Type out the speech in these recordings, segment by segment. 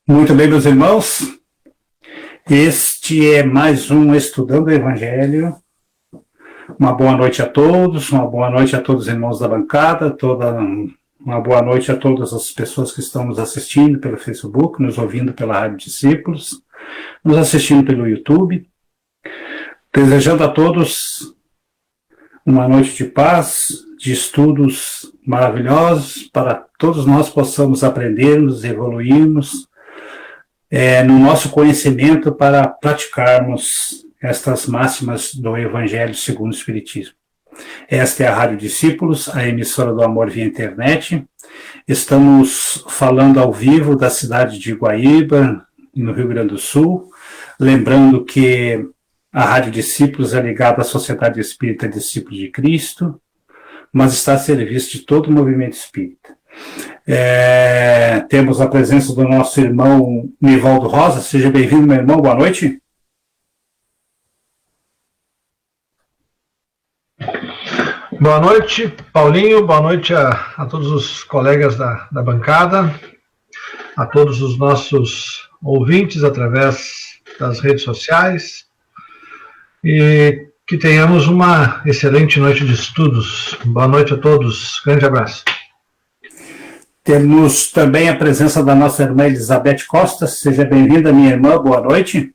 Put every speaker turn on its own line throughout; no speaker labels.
Muito bem, meus irmãos, este é mais um Estudando o Evangelho. Uma boa noite a todos, uma boa noite a todos os irmãos da bancada, uma boa noite a todas as pessoas que estão nos assistindo pelo Facebook, nos ouvindo pela Rádio Discípulos, nos assistindo pelo YouTube. Desejando a todos uma noite de paz, de estudos maravilhosos, para todos nós possamos aprendermos, evoluirmos no nosso conhecimento para praticarmos estas máximas do Evangelho segundo o Espiritismo. Esta é a Rádio Discípulos, a emissora do amor via internet. Estamos falando ao vivo da cidade de Guaíba, no Rio Grande do Sul. Lembrando que a Rádio Discípulos é ligada à Sociedade Espírita Discípulos de Cristo, mas está a serviço de todo o movimento espírita. Temos a presença do nosso irmão Nivaldo Rosa. Seja bem-vindo, meu irmão, boa noite.
Boa noite, Paulinho, boa noite a todos os colegas da bancada, a todos os nossos ouvintes através das redes sociais, e que tenhamos uma excelente noite de estudos. Boa noite a todos, grande abraço.
Temos também a presença da nossa irmã Elizabeth Costa. Seja bem-vinda, minha irmã, boa noite.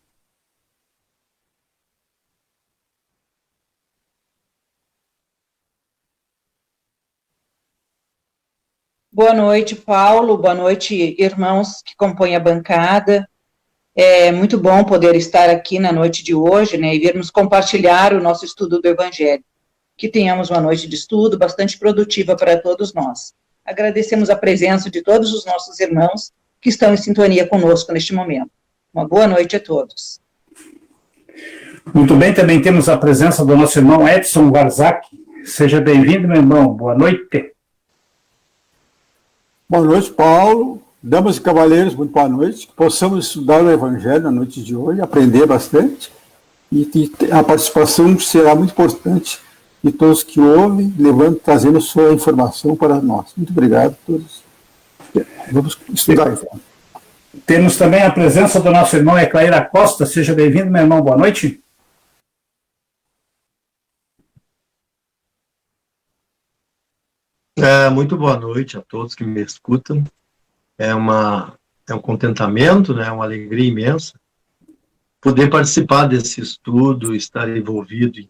Boa noite, Paulo, boa noite, irmãos que compõem a bancada. É muito bom poder estar aqui na noite de hoje, né, e virmos compartilhar o nosso estudo do Evangelho. Que tenhamos uma noite de estudo bastante produtiva para todos nós. Agradecemos a presença de todos os nossos irmãos que estão em sintonia conosco neste momento. Uma boa noite a todos.
Muito bem, também temos a presença do nosso irmão Edson Warzak. Seja bem-vindo, meu irmão, boa noite.
Boa noite, Paulo. Damas e cavalheiros, muito boa noite. Que possamos estudar o Evangelho na noite de hoje, aprender bastante. E a participação será muito importante de todos que ouvem, trazendo sua informação para nós. Muito obrigado a todos. Vamos estudar, então.
Temos também a presença do nosso irmão Eclair Costa. Seja bem-vindo, meu irmão, boa noite.
Muito boa noite a todos que me escutam. É um contentamento, né, uma alegria imensa poder participar desse estudo, estar envolvido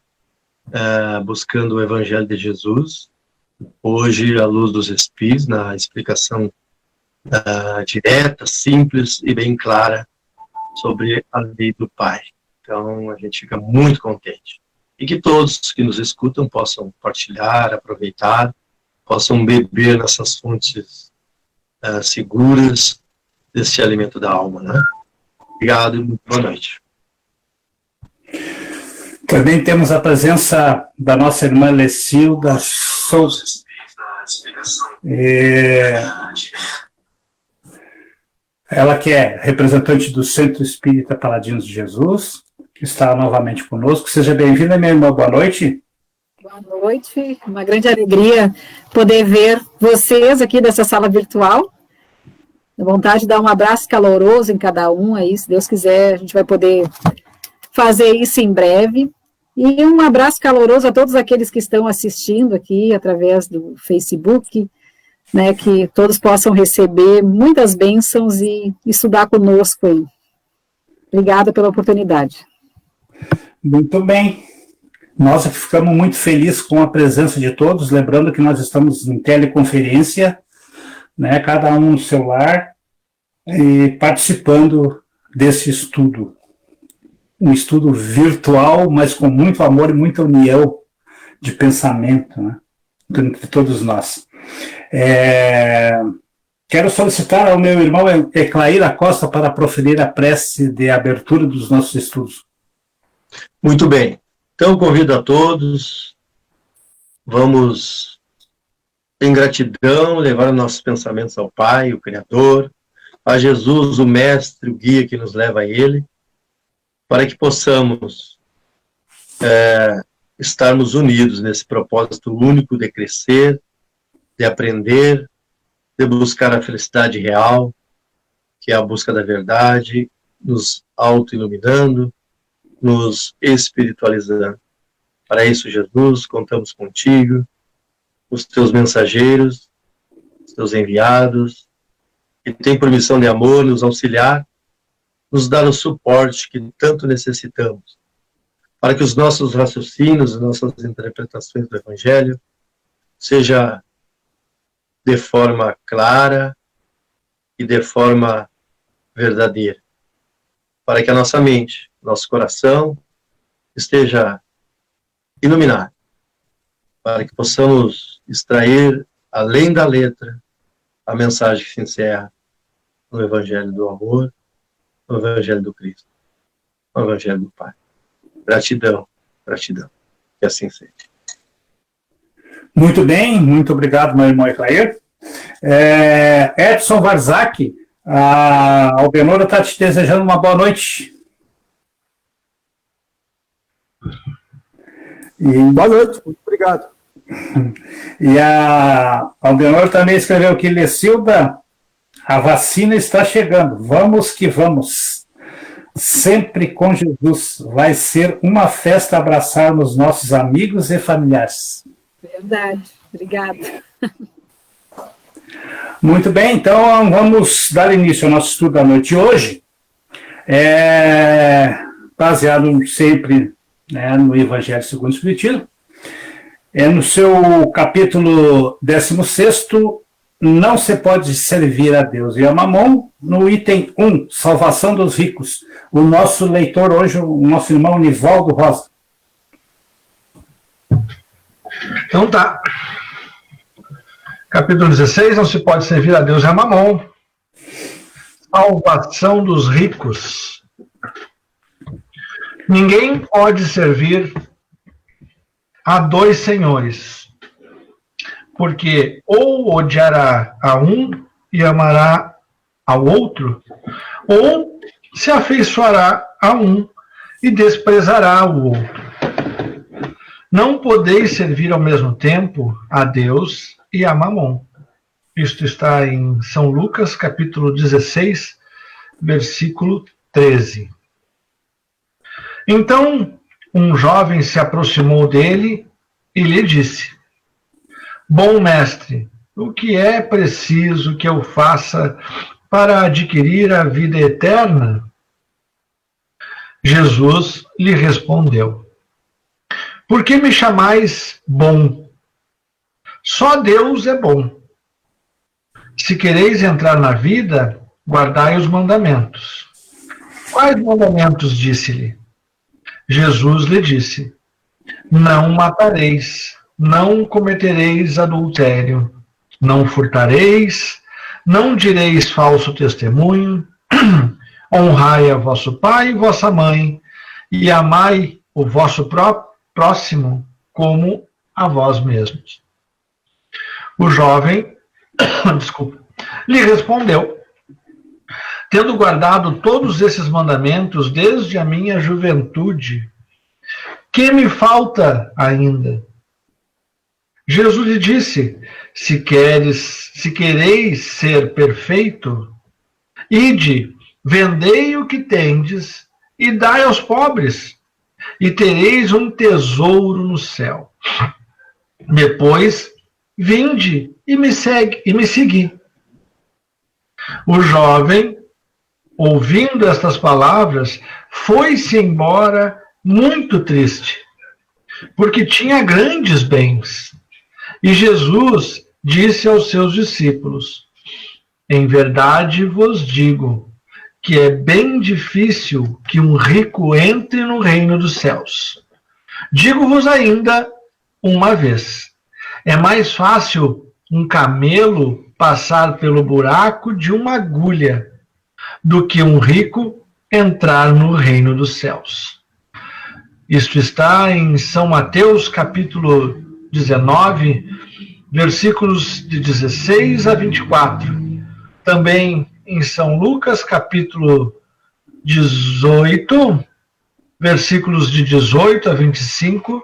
buscando o Evangelho de Jesus, hoje à luz dos Espíritos, na explicação direta, simples e bem clara sobre a lei do Pai. Então a gente fica muito contente. E que todos que nos escutam possam partilhar, aproveitar, possam beber nessas fontes seguras desse alimento da alma, né? Obrigado e boa noite.
Também temos a presença da nossa irmã Lecilda Souza. Ela que é representante do Centro Espírita Paladinos de Jesus, que está novamente conosco. Seja bem-vinda, minha irmã, boa noite.
Boa noite, uma grande alegria poder ver vocês aqui dessa sala virtual. Dá vontade de dar um abraço caloroso em cada um aí, se Deus quiser, a gente vai poder fazer isso em breve. E um abraço caloroso a todos aqueles que estão assistindo aqui através do Facebook, né, que todos possam receber muitas bênçãos e estudar conosco aí. Obrigada pela oportunidade.
Muito bem. Nós ficamos muito felizes com a presença de todos, lembrando que nós estamos em teleconferência, né, cada um no seu lar, e participando desse estudo. Um estudo virtual, mas com muito amor e muita união de pensamento, né, entre todos nós. Quero solicitar ao meu irmão Eclair Costa para proferir a prece de abertura dos nossos estudos.
Muito bem. Então, convido a todos, vamos, em gratidão, levar nossos pensamentos ao Pai, o Criador, a Jesus, o Mestre, o Guia que nos leva a Ele, para que possamos estarmos unidos nesse propósito único de crescer, de aprender, de buscar a felicidade real, que é a busca da verdade, nos auto-iluminando, nos espiritualizando. Para isso, Jesus, contamos contigo, os teus mensageiros, os teus enviados, que têm por missão de amor nos auxiliar, nos dar o suporte que tanto necessitamos, para que os nossos raciocínios, as nossas interpretações do Evangelho, seja de forma clara e de forma verdadeira, para que a nossa mente, nosso coração, esteja iluminado, para que possamos extrair, além da letra, a mensagem que se encerra no Evangelho do amor, no Evangelho do Cristo, no Evangelho do Pai. Gratidão, gratidão. Que assim seja.
Muito bem, muito obrigado, meu irmão Eclair. Edson Varzak, a Albenora está te desejando uma boa noite.
Boa noite, muito obrigado.
E a Albenora também escreveu aqui, Lecilda, a vacina está chegando, vamos que vamos. Sempre com Jesus. Vai ser uma festa abraçarmos nossos amigos e familiares.
Verdade, obrigada.
Muito bem, então vamos dar início ao nosso estudo da noite de hoje, baseado sempre, né, no Evangelho segundo o Espiritismo, no seu capítulo 16º, não se pode servir a Deus e a Mamon, no item 1, salvação dos ricos. O nosso leitor hoje, o nosso irmão Nivaldo Rosa.
Então tá. Capítulo 16, não se pode servir a Deus e a Mamon. Salvação dos ricos. Ninguém pode servir a dois senhores, porque ou odiará a um e amará ao outro, ou se afeiçoará a um e desprezará o outro. Não podeis servir ao mesmo tempo a Deus e a Mamon. Isto está em São Lucas, capítulo 16, versículo 13. Então, um jovem se aproximou dele e lhe disse: Bom mestre, o que é preciso que eu faça para adquirir a vida eterna? Jesus lhe respondeu: Por que me chamais bom? Só Deus é bom. Se quereis entrar na vida, guardai os mandamentos. Quais mandamentos? Disse-lhe. Jesus lhe disse: Não matareis, não cometereis adultério, não furtareis, não direis falso testemunho, honrai a vosso pai e vossa mãe, e amai o vosso próximo como a vós mesmos. O jovem, lhe respondeu: Tendo guardado todos esses mandamentos desde a minha juventude, que me falta ainda? Jesus lhe disse: Se quereis ser perfeito, ide, vendei o que tendes e dai aos pobres, e tereis um tesouro no céu. Depois, vinde e me segui. O jovem, ouvindo estas palavras, foi-se embora muito triste, porque tinha grandes bens. E Jesus disse aos seus discípulos: Em verdade vos digo que é bem difícil que um rico entre no reino dos céus. Digo-vos ainda uma vez: é mais fácil um camelo passar pelo buraco de uma agulha do que um rico entrar no reino dos céus. Isto está em São Mateus, capítulo 19, versículos de 16 a 24. Também em São Lucas, capítulo 18, versículos de 18 a 25.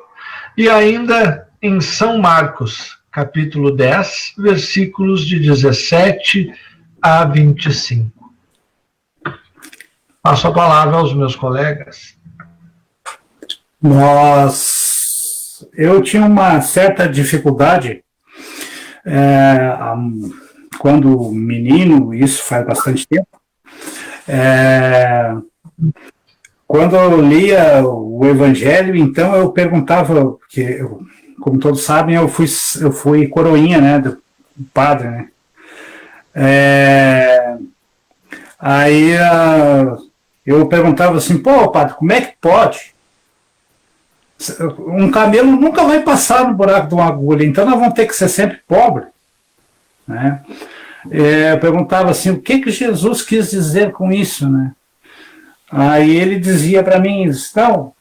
E ainda em São Marcos, capítulo 10, versículos de 17 a 25. Passo a palavra aos meus colegas.
Eu tinha uma certa dificuldade quando menino, isso faz bastante tempo, quando eu lia o Evangelho, então eu perguntava, porque, como todos sabem, eu fui coroinha, né, do padre, né. Aí eu perguntava assim, pô, padre, como é que pode? Um camelo nunca vai passar no buraco de uma agulha, então nós vamos ter que ser sempre pobres, né? Eu perguntava assim, o que Jesus quis dizer com isso, né? Aí ele dizia para mim, não,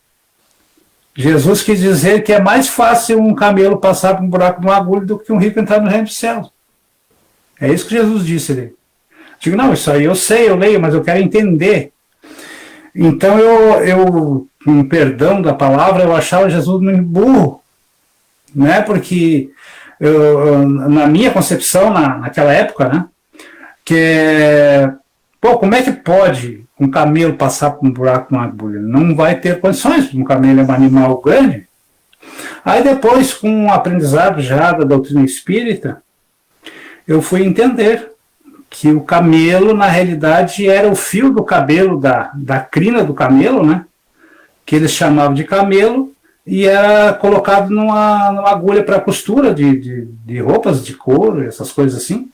Jesus quis dizer que é mais fácil um camelo passar por um buraco de uma agulha do que um rico entrar no reino dos céus. É isso que Jesus disse ali. Digo, não, isso aí eu sei, eu leio, mas eu quero entender. Então eu com perdão da palavra, eu achava Jesus muito burro, né? Porque na minha concepção, naquela época, né? Como é que pode um camelo passar por um buraco com uma agulha? Não vai ter condições, um camelo é um animal grande. Aí depois, com o aprendizado já da doutrina espírita, eu fui entender que o camelo, na realidade, era o fio do cabelo, da crina do camelo, né? Que eles chamavam de camelo, e era colocado numa agulha para costura de roupas de couro, essas coisas assim,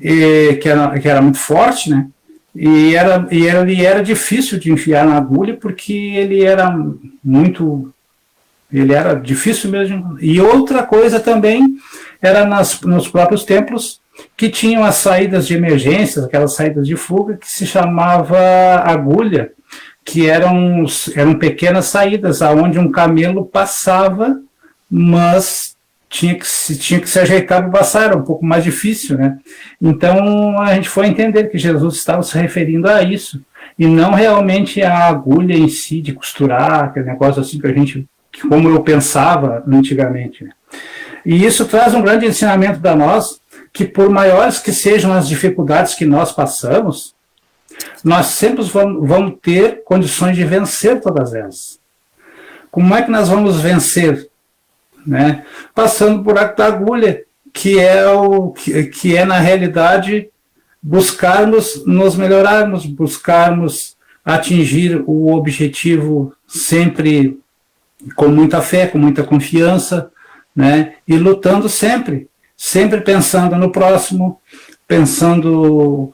que era muito forte, né? E ele era difícil de enfiar na agulha, porque ele era difícil mesmo. E outra coisa também era nos próprios templos, que tinham as saídas de emergência, aquelas saídas de fuga, que se chamava agulha, que eram pequenas saídas, aonde um camelo passava, mas tinha que se ajeitar para passar, era um pouco mais difícil, né? Então a gente foi entender que Jesus estava se referindo a isso, e não realmente a agulha em si, de costurar, aquele negócio assim como eu pensava antigamente, né? E isso traz um grande ensinamento para nós, que por maiores que sejam as dificuldades que nós passamos, nós sempre vamos ter condições de vencer todas elas. Como é que nós vamos vencer? Né? Passando por buraco da agulha, que é na realidade buscarmos nos melhorarmos, buscarmos atingir o objetivo sempre com muita fé, com muita confiança, né? E lutando sempre pensando no próximo, pensando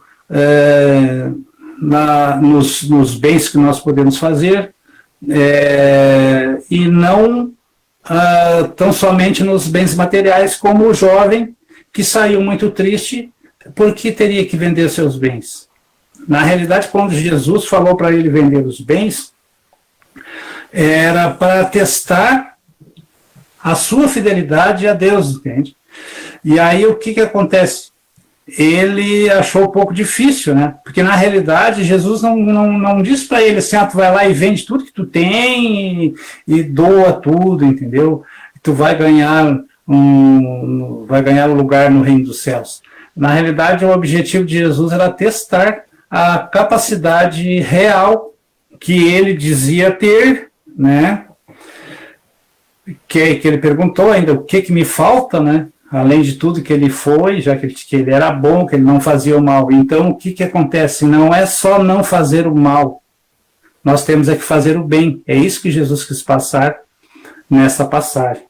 nos bens que nós podemos fazer, e não tão somente nos bens materiais, como o jovem que saiu muito triste porque teria que vender seus bens. Na realidade, quando Jesus falou para ele vender os bens, era para testar a sua fidelidade a Deus, entende? E aí o que acontece? Ele achou um pouco difícil, né? Porque na realidade Jesus não disse para ele assim, tu vai lá e vende tudo que tu tem e doa tudo, entendeu? Tu vai ganhar um lugar no reino dos céus. Na realidade, o objetivo de Jesus era testar a capacidade real que ele dizia ter, né? Que ele perguntou ainda o que me falta, né? Além de tudo que ele foi, já que ele era bom, que ele não fazia o mal. Então, o que acontece? Não é só não fazer o mal. Nós temos que fazer o bem. É isso que Jesus quis passar nessa passagem.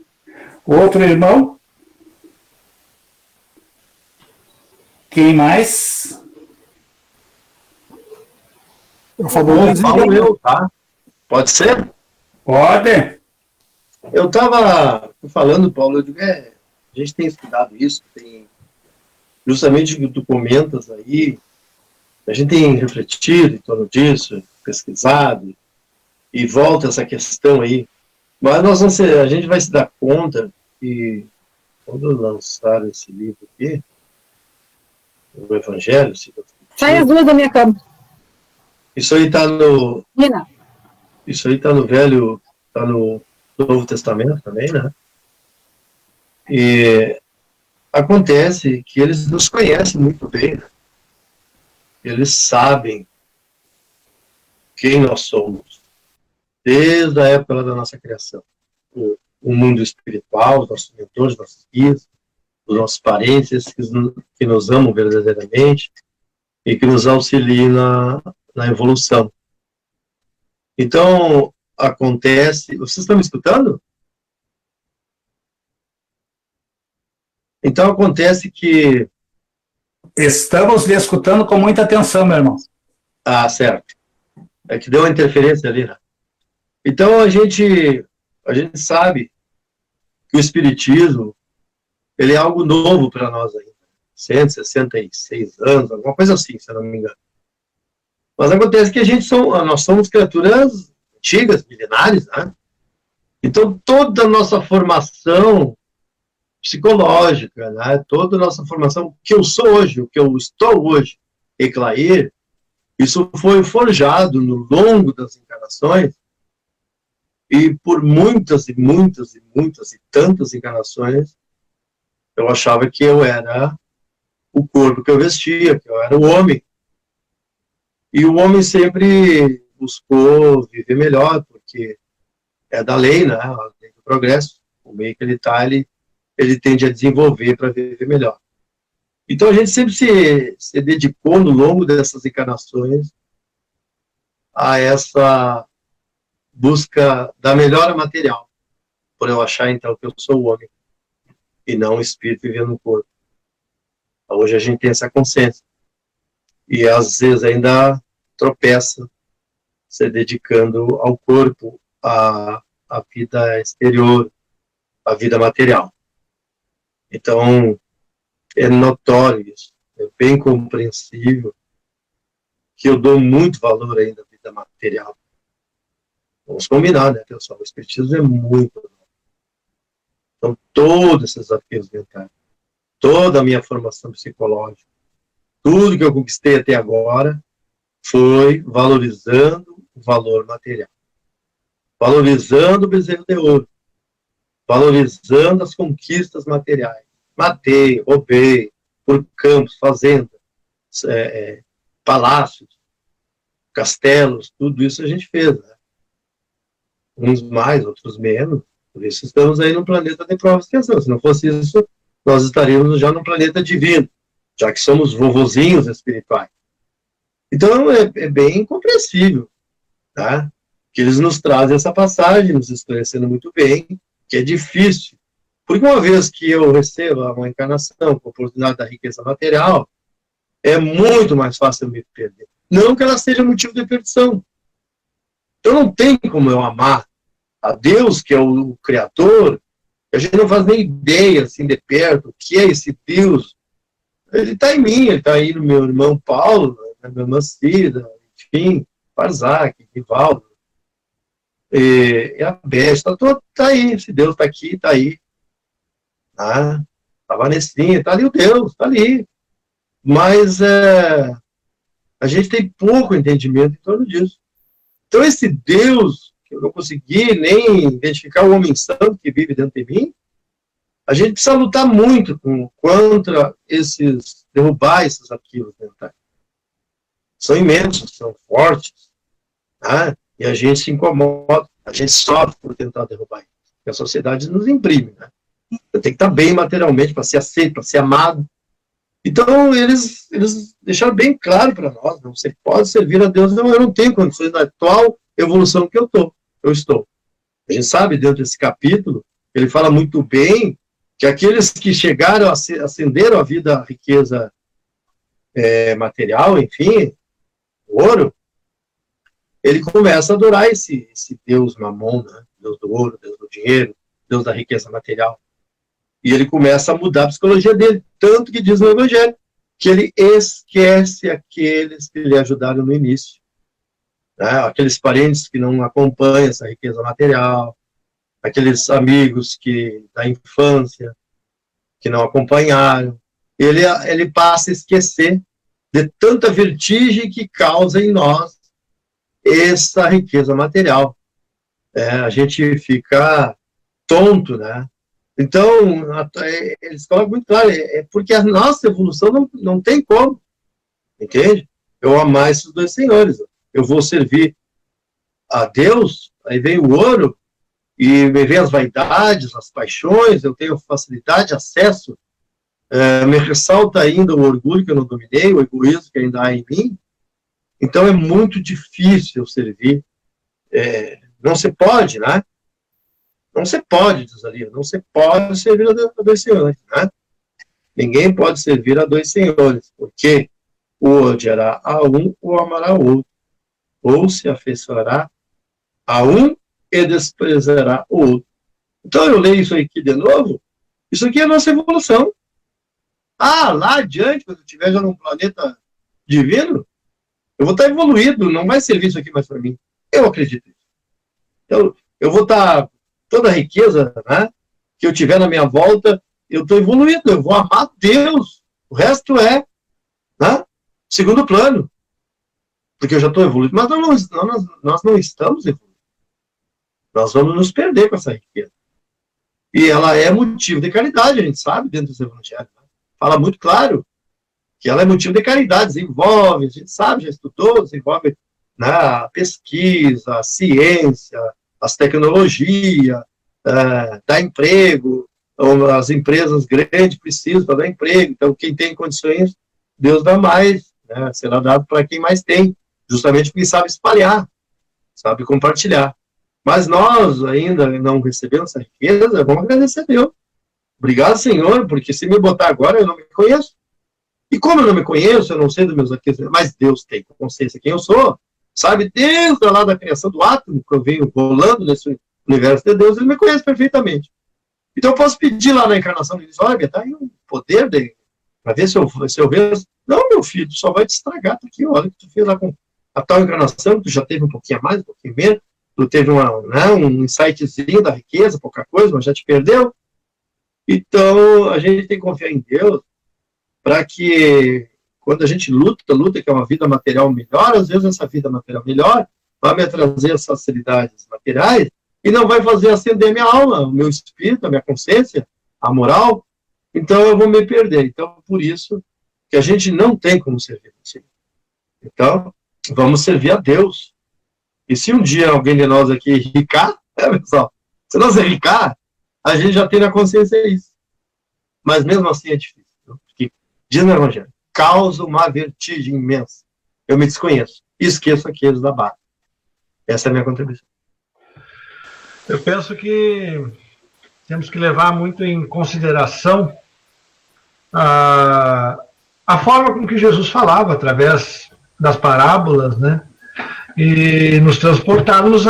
Outro irmão? Quem mais?
Eu, tá? Pode ser?
Pode.
Eu estava falando, Paulo, eu digo, a gente tem estudado isso, tem justamente o que tu comentas aí, a gente tem refletido em torno disso, pesquisado, e volta essa questão aí. Mas a gente vai se dar conta que, quando lançar esse livro aqui, o Evangelho...
Sai as duas da minha cama.
Isso aí está no... Isso aí está no Novo Testamento também, né? E acontece que eles nos conhecem muito bem, né? Eles sabem quem nós somos, desde a época da nossa criação. O mundo espiritual, os nossos mentores, nossos guias, os nossos parentes, que nos amam verdadeiramente e que nos auxiliam na evolução. Então, acontece... Vocês estão me escutando? Então, acontece que...
Estamos lhe escutando com muita atenção, meu irmão.
Ah, certo. É que deu uma interferência ali, né? Então, a gente sabe que o Espiritismo, ele é algo novo para nós ainda. 166 anos, alguma coisa assim, se eu não me engano. Mas acontece que nós somos criaturas antigas, milenares, né? Então, toda a nossa formação psicológica, né? Toda a nossa formação, o que eu sou hoje, o que eu estou hoje, Eclair, isso foi forjado no longo das encarnações, e por muitas e muitas e muitas e tantas encarnações, eu achava que eu era o corpo que eu vestia, que eu era o homem. E o homem sempre buscou viver melhor, porque é da lei, né? A lei do progresso. O meio que ele está, ele tende a desenvolver para viver melhor. Então a gente sempre se dedicou, no longo dessas encarnações, a essa busca da melhora material, por eu achar, então, que eu sou o homem, e não o espírito vivendo no corpo. Hoje a gente tem essa consciência. E, às vezes, ainda tropeça, se dedicando ao corpo, à vida exterior, à vida material. Então, é notório isso, é bem compreensível que eu dou muito valor ainda à vida material. Vamos combinar, né, pessoal? O espiritismo é muito bom. Então, todos esses desafios mentais, toda a minha formação psicológica, tudo que eu conquistei até agora foi valorizando o valor material, valorizando o bezerro de ouro, valorizando as conquistas materiais. Matei, roubei, por campos, fazendas, palácios, castelos, tudo isso a gente fez, né? Uns mais, outros menos. Por isso estamos aí no planeta de provas e expiação. Se não fosse isso, nós estaríamos já no planeta divino, já que somos vovozinhos espirituais. Então, é bem compreensível, tá? Que eles nos trazem essa passagem, nos esclarecendo muito bem, que é difícil. Porque uma vez que eu receba uma encarnação com a oportunidade da riqueza material, é muito mais fácil eu me perder. Não que ela seja motivo de perdição. Então não tem como eu amar a Deus, que é o Criador, a gente não faz nem ideia, assim, de perto, o que é esse Deus. Ele está em mim, ele está aí no meu irmão Paulo, na minha irmã Cida, enfim, Barzac, Rivaldo, e a Besta, está aí, esse Deus está aqui, está aí. A Vanessinha, está ali o Deus, está ali. Mas a gente tem pouco entendimento em torno disso. Então esse Deus, que eu não consegui nem identificar o homem santo que vive dentro de mim, a gente precisa lutar muito contra derrubar esses arquivos mentais. São imensos, são fortes, né? E a gente se incomoda, a gente sofre por tentar derrubar isso. Porque a sociedade nos imprime, né? Eu tenho que estar bem materialmente para ser aceito, para ser amado. Então, eles deixaram bem claro para nós, não, você pode servir a Deus, não, eu não tenho condições na atual evolução que eu estou. A gente sabe, dentro desse capítulo, ele fala muito bem que aqueles que chegaram, ascenderam a vida, a riqueza material, enfim, o ouro, ele começa a adorar esse Deus Mamon, né? Deus do ouro, Deus do dinheiro, Deus da riqueza material. E ele começa a mudar a psicologia dele, tanto que diz no Evangelho, que ele esquece aqueles que lhe ajudaram no início. Né? Aqueles parentes que não acompanham essa riqueza material, aqueles amigos da infância que não acompanharam. Ele passa a esquecer de tanta vertigem que causa em nós essa riqueza material. A gente fica tonto, né? Então, eles colocam muito claro, porque a nossa evolução não tem como, entende? Eu amar esses dois senhores. Eu vou servir a Deus, aí vem o ouro, e me vem as vaidades, as paixões, eu tenho facilidade, acesso, me ressalta ainda o orgulho que eu não dominei, o egoísmo que ainda há em mim. Então é muito difícil eu servir. Não se pode, né? Não se pode, diz ali, não se pode servir a dois senhores, né? Ninguém pode servir a dois senhores, porque ou odiará a um ou amará o outro, ou se afeiçoará a um e desprezará o outro. Então eu leio isso aqui de novo, isso aqui é a nossa evolução. Lá adiante, quando eu estiver já num planeta divino, eu vou estar evoluído, não vai servir isso aqui mais para mim. Eu acredito nisso. Então, eu vou estar, toda a riqueza, né, que eu tiver na minha volta, eu estou evoluído, eu vou amar Deus. O resto é, né, segundo plano. Porque eu já estou evoluído. Mas nós não estamos evoluídos. Nós vamos nos perder com essa riqueza. E ela é motivo de caridade, a gente sabe, dentro dos evangelhos. Né? Fala muito claro que ela é motivo de caridade, desenvolve, a gente sabe, já estudou, desenvolve, né, a pesquisa, a ciência, as tecnologias, dá emprego, as empresas grandes precisam para dar emprego, então quem tem condições, Deus dá mais, né, será dado para quem mais tem, justamente porque sabe espalhar, sabe compartilhar. Mas nós ainda não recebemos essa riqueza, vamos agradecer a Deus. Obrigado, Senhor, porque se me botar agora, eu não me conheço. E como eu não me conheço, eu não sei dos meus aquecimentos, mas Deus tem consciência de quem eu sou, sabe, desde lá da criação do átomo, que eu venho rolando nesse universo de Deus, ele me conhece perfeitamente. Então eu posso pedir lá na encarnação dele, olha, tá aí um poder para ver se eu vejo. Não, meu filho, tu só vai te estragar, tá aqui, olha o que tu fez lá com a tal encarnação, tu já teve um pouquinho a mais, um pouquinho menos, tu teve um insightzinho da riqueza, pouca coisa, mas já te perdeu. Então, a gente tem que confiar em Deus para que, quando a gente luta, que é uma vida material melhor, às vezes essa vida material melhor vai me trazer as facilidades materiais e não vai fazer acender minha alma, o meu espírito, a minha consciência, a moral. Então, eu vou me perder. Então, por isso que a gente não tem como servir ao Senhor. Então, vamos servir a Deus. E se um dia alguém de nós aqui ricar, pessoal, se nós ricar, a gente já tem na consciência isso. Mas mesmo assim é difícil. Porque, diz no Evangelho, causa uma vertigem imensa. Eu me desconheço. Esqueço aqueles da barra. Essa é a minha contribuição.
Eu penso que temos que levar muito em consideração a forma com que Jesus falava, através das parábolas, né? E nos transportarmos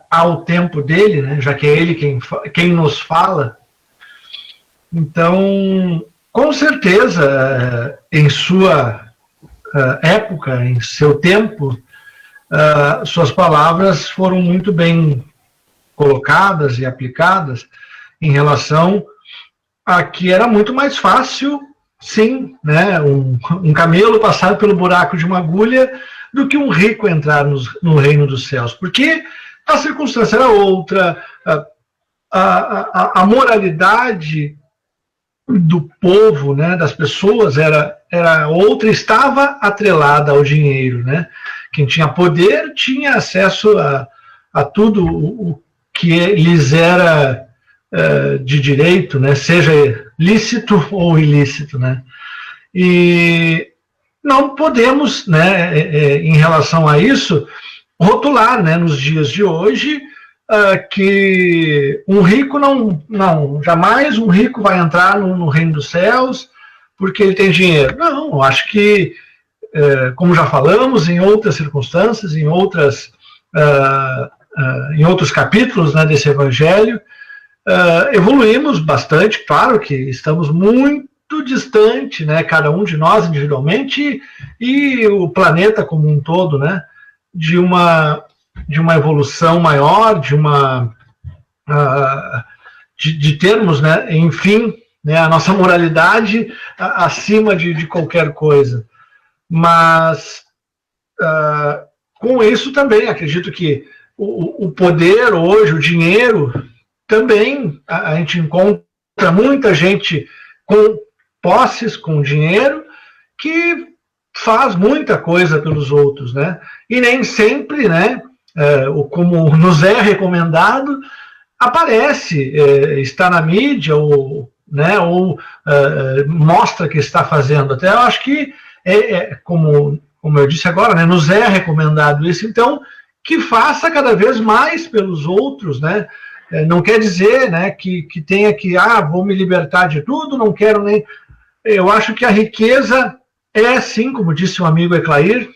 ao tempo dele, né? Já que é ele quem nos fala. Então, com certeza, em sua época, em seu tempo, suas palavras foram muito bem colocadas e aplicadas em relação a que era muito mais fácil, sim, né, um camelo passar pelo buraco de uma agulha do que um rico entrar no reino dos céus, porque a circunstância era outra, a moralidade do povo, né, das pessoas era outra, estava atrelada ao dinheiro, né? Quem tinha poder tinha acesso a tudo o que lhes era de direito, né? Seja lícito ou ilícito, né? E não podemos, né, em relação a isso, rotular, né, nos dias de hoje, que um rico jamais um rico vai entrar no reino dos céus porque ele tem dinheiro. Não, acho que, como já falamos, em outras circunstâncias, em outros capítulos, né, desse evangelho, evoluímos bastante. Claro que estamos muito distante, né, cada um de nós individualmente e o planeta como um todo, né, de uma evolução maior, de termos, né, enfim, né, a nossa moralidade acima de qualquer coisa. Mas, com isso também, acredito que o poder hoje, o dinheiro, também a gente encontra muita gente com posses, com dinheiro, que faz muita coisa pelos outros, né? E nem sempre, né, como nos é recomendado, aparece, está na mídia ou mostra que está fazendo. Até eu acho que, como eu disse agora, né, nos é recomendado isso, então, que faça cada vez mais pelos outros, né? Não quer dizer, né, que tenha que, vou me libertar de tudo, não quero nem... Eu acho que a riqueza é, sim, como disse o amigo Eclair,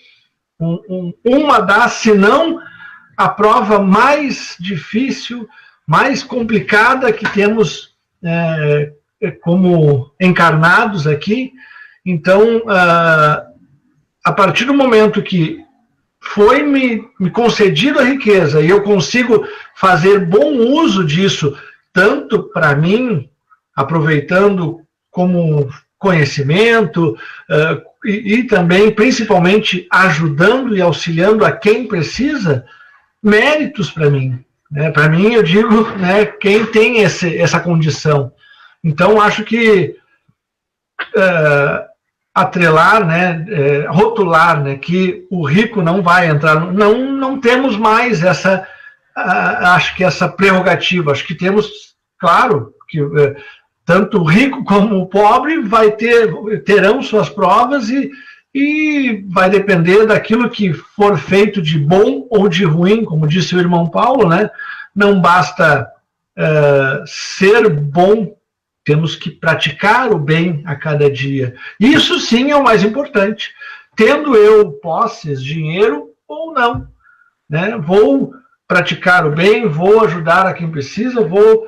uma das, se não a prova mais difícil, mais complicada que temos como encarnados aqui. Então, a partir do momento que foi me concedido a riqueza e eu consigo fazer bom uso disso, tanto para mim, aproveitando como conhecimento, e também, principalmente, ajudando e auxiliando a quem precisa, méritos para mim. Né? Para mim, eu digo, né, quem tem essa condição. Então, acho que atrelar, né, rotular, né, que o rico não vai entrar, não temos mais acho que essa prerrogativa. Acho que temos, claro, que tanto o rico como o pobre terão suas provas e vai depender daquilo que for feito de bom ou de ruim, como disse o irmão Paulo, né? Não basta ser bom, temos que praticar o bem a cada dia. Isso sim é o mais importante. Tendo eu posses, dinheiro ou não, né? Vou praticar o bem, vou ajudar a quem precisa, vou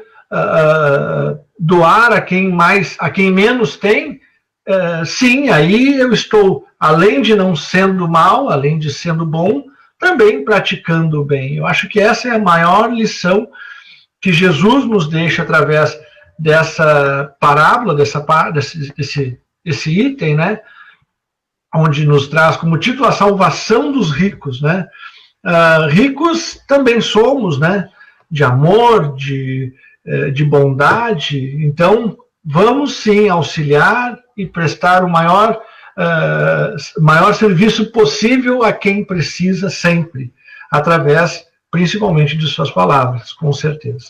doar a quem menos tem, sim, aí eu estou, além de não sendo mal, além de sendo bom, também praticando o bem. Eu acho que essa é a maior lição que Jesus nos deixa através dessa parábola, desse item, né, onde nos traz como título a salvação dos ricos, né? Ricos também somos, né, de amor, de bondade. Então, vamos sim auxiliar e prestar o maior serviço possível a quem precisa sempre, através, principalmente, de suas palavras, com certeza.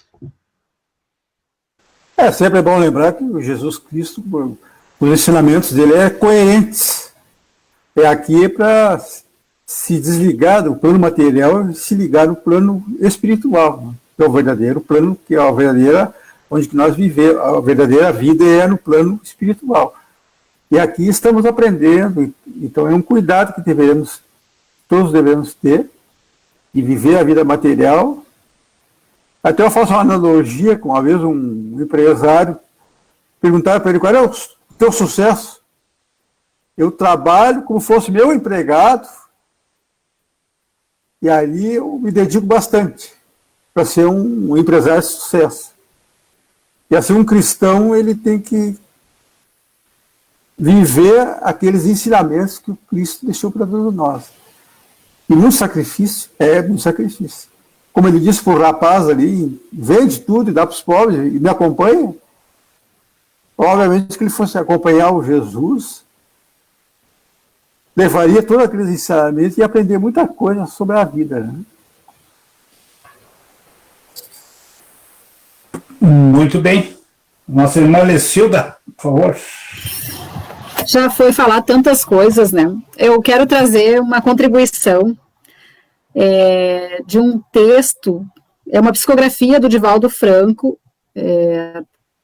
Sempre é bom lembrar que o Jesus Cristo, os ensinamentos dele coerentes. Aqui para se desligar do plano material e se ligar no plano espiritual, né? Que é o verdadeiro plano, que é a verdadeira, onde nós vivemos, a verdadeira vida é no plano espiritual. E aqui estamos aprendendo, então é um cuidado que todos devemos ter, de viver a vida material. Até eu faço uma analogia com, uma vez, um empresário, perguntaram para ele qual é o teu sucesso. Eu trabalho como fosse meu empregado, e ali eu me dedico bastante para ser um empresário de sucesso. E assim, um cristão, ele tem que viver aqueles ensinamentos que o Cristo deixou para todos nós. E muito sacrifício, muito sacrifício. Como ele disse para o rapaz ali, vende tudo e dá para os pobres e me acompanha. Obviamente que ele fosse acompanhar o Jesus, levaria todos aqueles ensinamentos e aprender muita coisa sobre a vida, né?
Muito bem. Nossa irmã Lecilda, por favor.
Já foi falar tantas coisas, né? Eu quero trazer uma contribuição de um texto, uma psicografia do Divaldo Franco,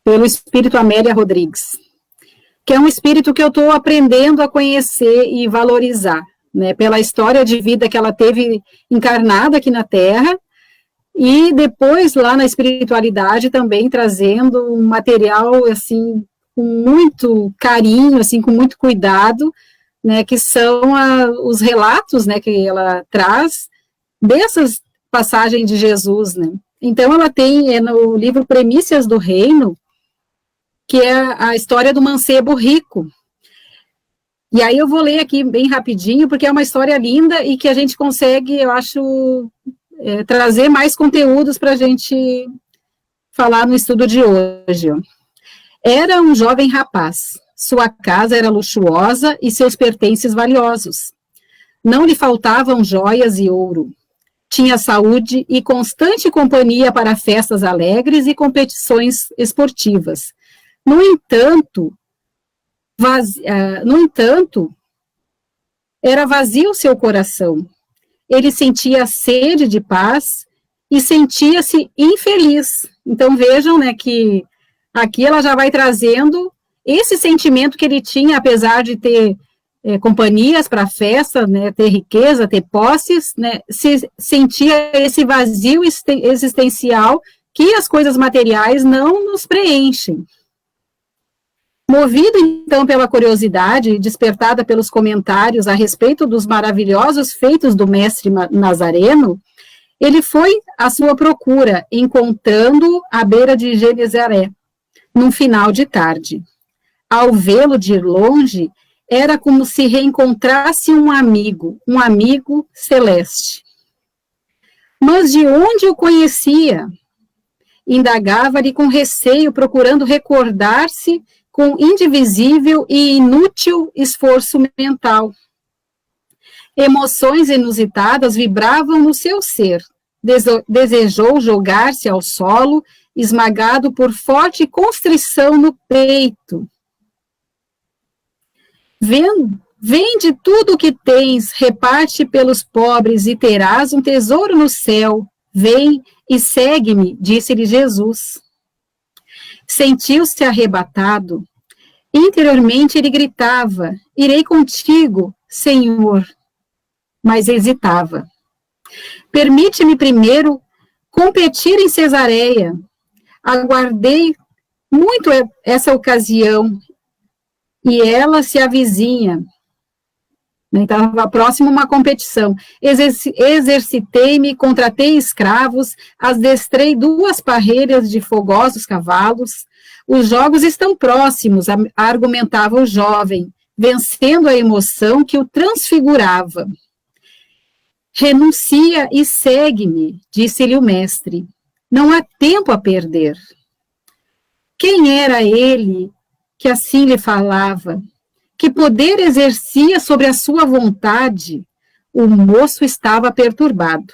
pelo espírito Amélia Rodrigues, que é um espírito que eu estou aprendendo a conhecer e valorizar, né? Pela história de vida que ela teve encarnada aqui na Terra, e depois lá na espiritualidade também trazendo um material, assim, com muito carinho, assim, com muito cuidado, né, que são os relatos, né, que ela traz dessas passagens de Jesus, né. Então ela tem no livro Premissas do Reino, que é a história do mancebo rico. E aí eu vou ler aqui bem rapidinho, porque é uma história linda e que a gente consegue, eu acho, trazer mais conteúdos para a gente falar no estudo de hoje. Era um jovem rapaz. Sua casa era luxuosa e seus pertences valiosos. Não lhe faltavam joias e ouro. Tinha saúde e constante companhia para festas alegres e competições esportivas. No entanto, era vazio seu coração. Ele sentia sede de paz e sentia-se infeliz. Então vejam, né, que aqui ela já vai trazendo esse sentimento que ele tinha, apesar de ter companhias para festa, né, ter riqueza, ter posses, né, se sentia esse vazio existencial que as coisas materiais não nos preenchem. Movido, então, pela curiosidade, despertada pelos comentários a respeito dos maravilhosos feitos do mestre Nazareno, ele foi à sua procura, encontrando-o à beira de Genezaré, num final de tarde. Ao vê-lo de longe, era como se reencontrasse um amigo celeste. Mas de onde o conhecia? Indagava-lhe com receio, procurando recordar-se com indivisível e inútil esforço mental. Emoções inusitadas vibravam no seu ser. Desejou jogar-se ao solo, esmagado por forte constrição no peito. Vende tudo o que tens, reparte pelos pobres e terás um tesouro no céu. Vem e segue-me, disse-lhe Jesus. Sentiu-se arrebatado. Interiormente ele gritava, irei contigo, Senhor. Mas hesitava. Permite-me primeiro competir em Cesareia. Aguardei muito essa ocasião e ela se avizinha. Estava próximo a uma competição. Exercitei-me, contratei escravos, adestrei 2 parreiras de fogosos cavalos. Os jogos estão próximos, argumentava o jovem, vencendo a emoção que o transfigurava. Renuncia e segue-me, disse-lhe o mestre. Não há tempo a perder. Quem era ele que assim lhe falava? Que poder exercia sobre a sua vontade? O moço estava perturbado.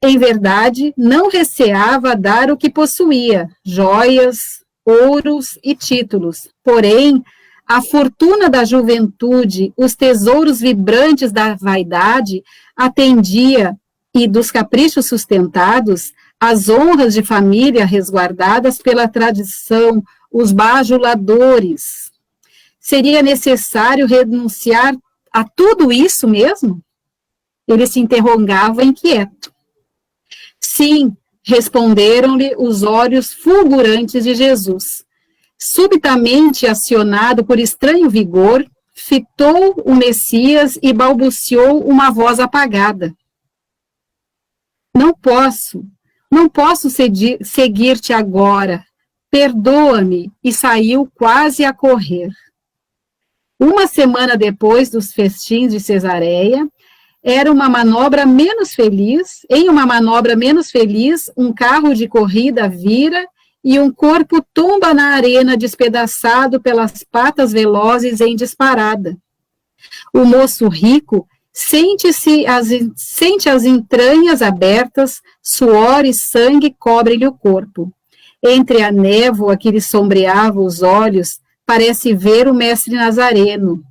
Em verdade, não receava dar o que possuía, joias, ouros e títulos. Porém, a fortuna da juventude, os tesouros vibrantes da vaidade, atendia, e dos caprichos sustentados, as honras de família resguardadas pela tradição, os bajuladores. Seria necessário renunciar a tudo isso mesmo? Ele se interrogava inquieto. Sim, responderam-lhe os olhos fulgurantes de Jesus. Subitamente acionado por estranho vigor, fitou o Messias e balbuciou uma voz apagada. Não posso seguir-te agora, perdoa-me, e saiu quase a correr. Uma semana depois dos festins de Cesareia, em uma manobra menos feliz, um carro de corrida vira e um corpo tomba na arena despedaçado pelas patas velozes em disparada. O moço rico sente as entranhas abertas, suor e sangue cobrem-lhe o corpo. Entre a névoa que lhe sombreava os olhos, parece ver o mestre Nazareno,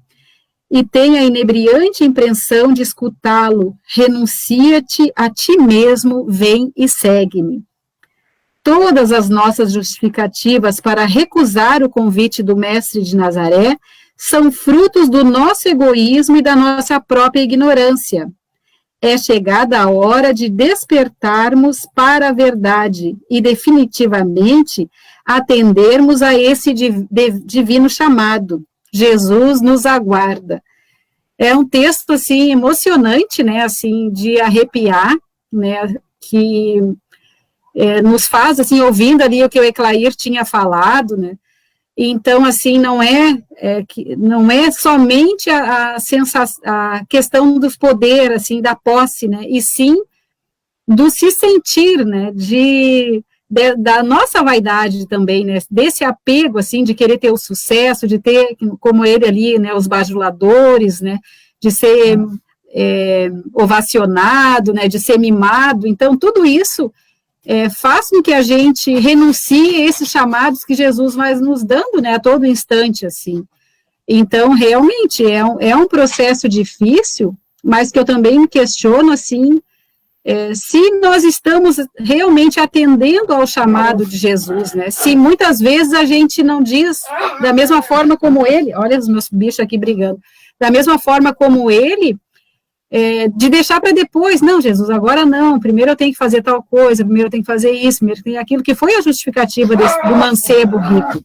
e tem a inebriante impressão de escutá-lo. Renuncia-te a ti mesmo, vem e segue-me. Todas as nossas justificativas para recusar o convite do mestre de Nazaré são frutos do nosso egoísmo e da nossa própria ignorância. É chegada a hora de despertarmos para a verdade e definitivamente atendermos a esse divino chamado. Jesus nos aguarda. É um texto, assim, emocionante, né, assim, de arrepiar, né, que nos faz, assim, ouvindo ali o que o Eclair tinha falado, né, então, assim, não é somente a questão do poder, assim, da posse, né, e sim do se sentir, né, de da nossa vaidade também, né, desse apego, assim, de querer ter o sucesso, de ter, como ele ali, né, os bajuladores, né, de ser ovacionado, né, de ser mimado. Então, tudo isso faz com que a gente renuncie a esses chamados que Jesus vai nos dando, né, a todo instante, assim. Então, realmente, é um processo difícil, mas que eu também me questiono, assim, se nós estamos realmente atendendo ao chamado de Jesus, né? Se muitas vezes a gente não diz da mesma forma como ele, olha os meus bichos aqui brigando, da mesma forma como ele, de deixar para depois, não, Jesus, agora não, primeiro eu tenho que fazer tal coisa, primeiro eu tenho que fazer isso, primeiro eu tenho aquilo, que foi a justificativa do mancebo rico.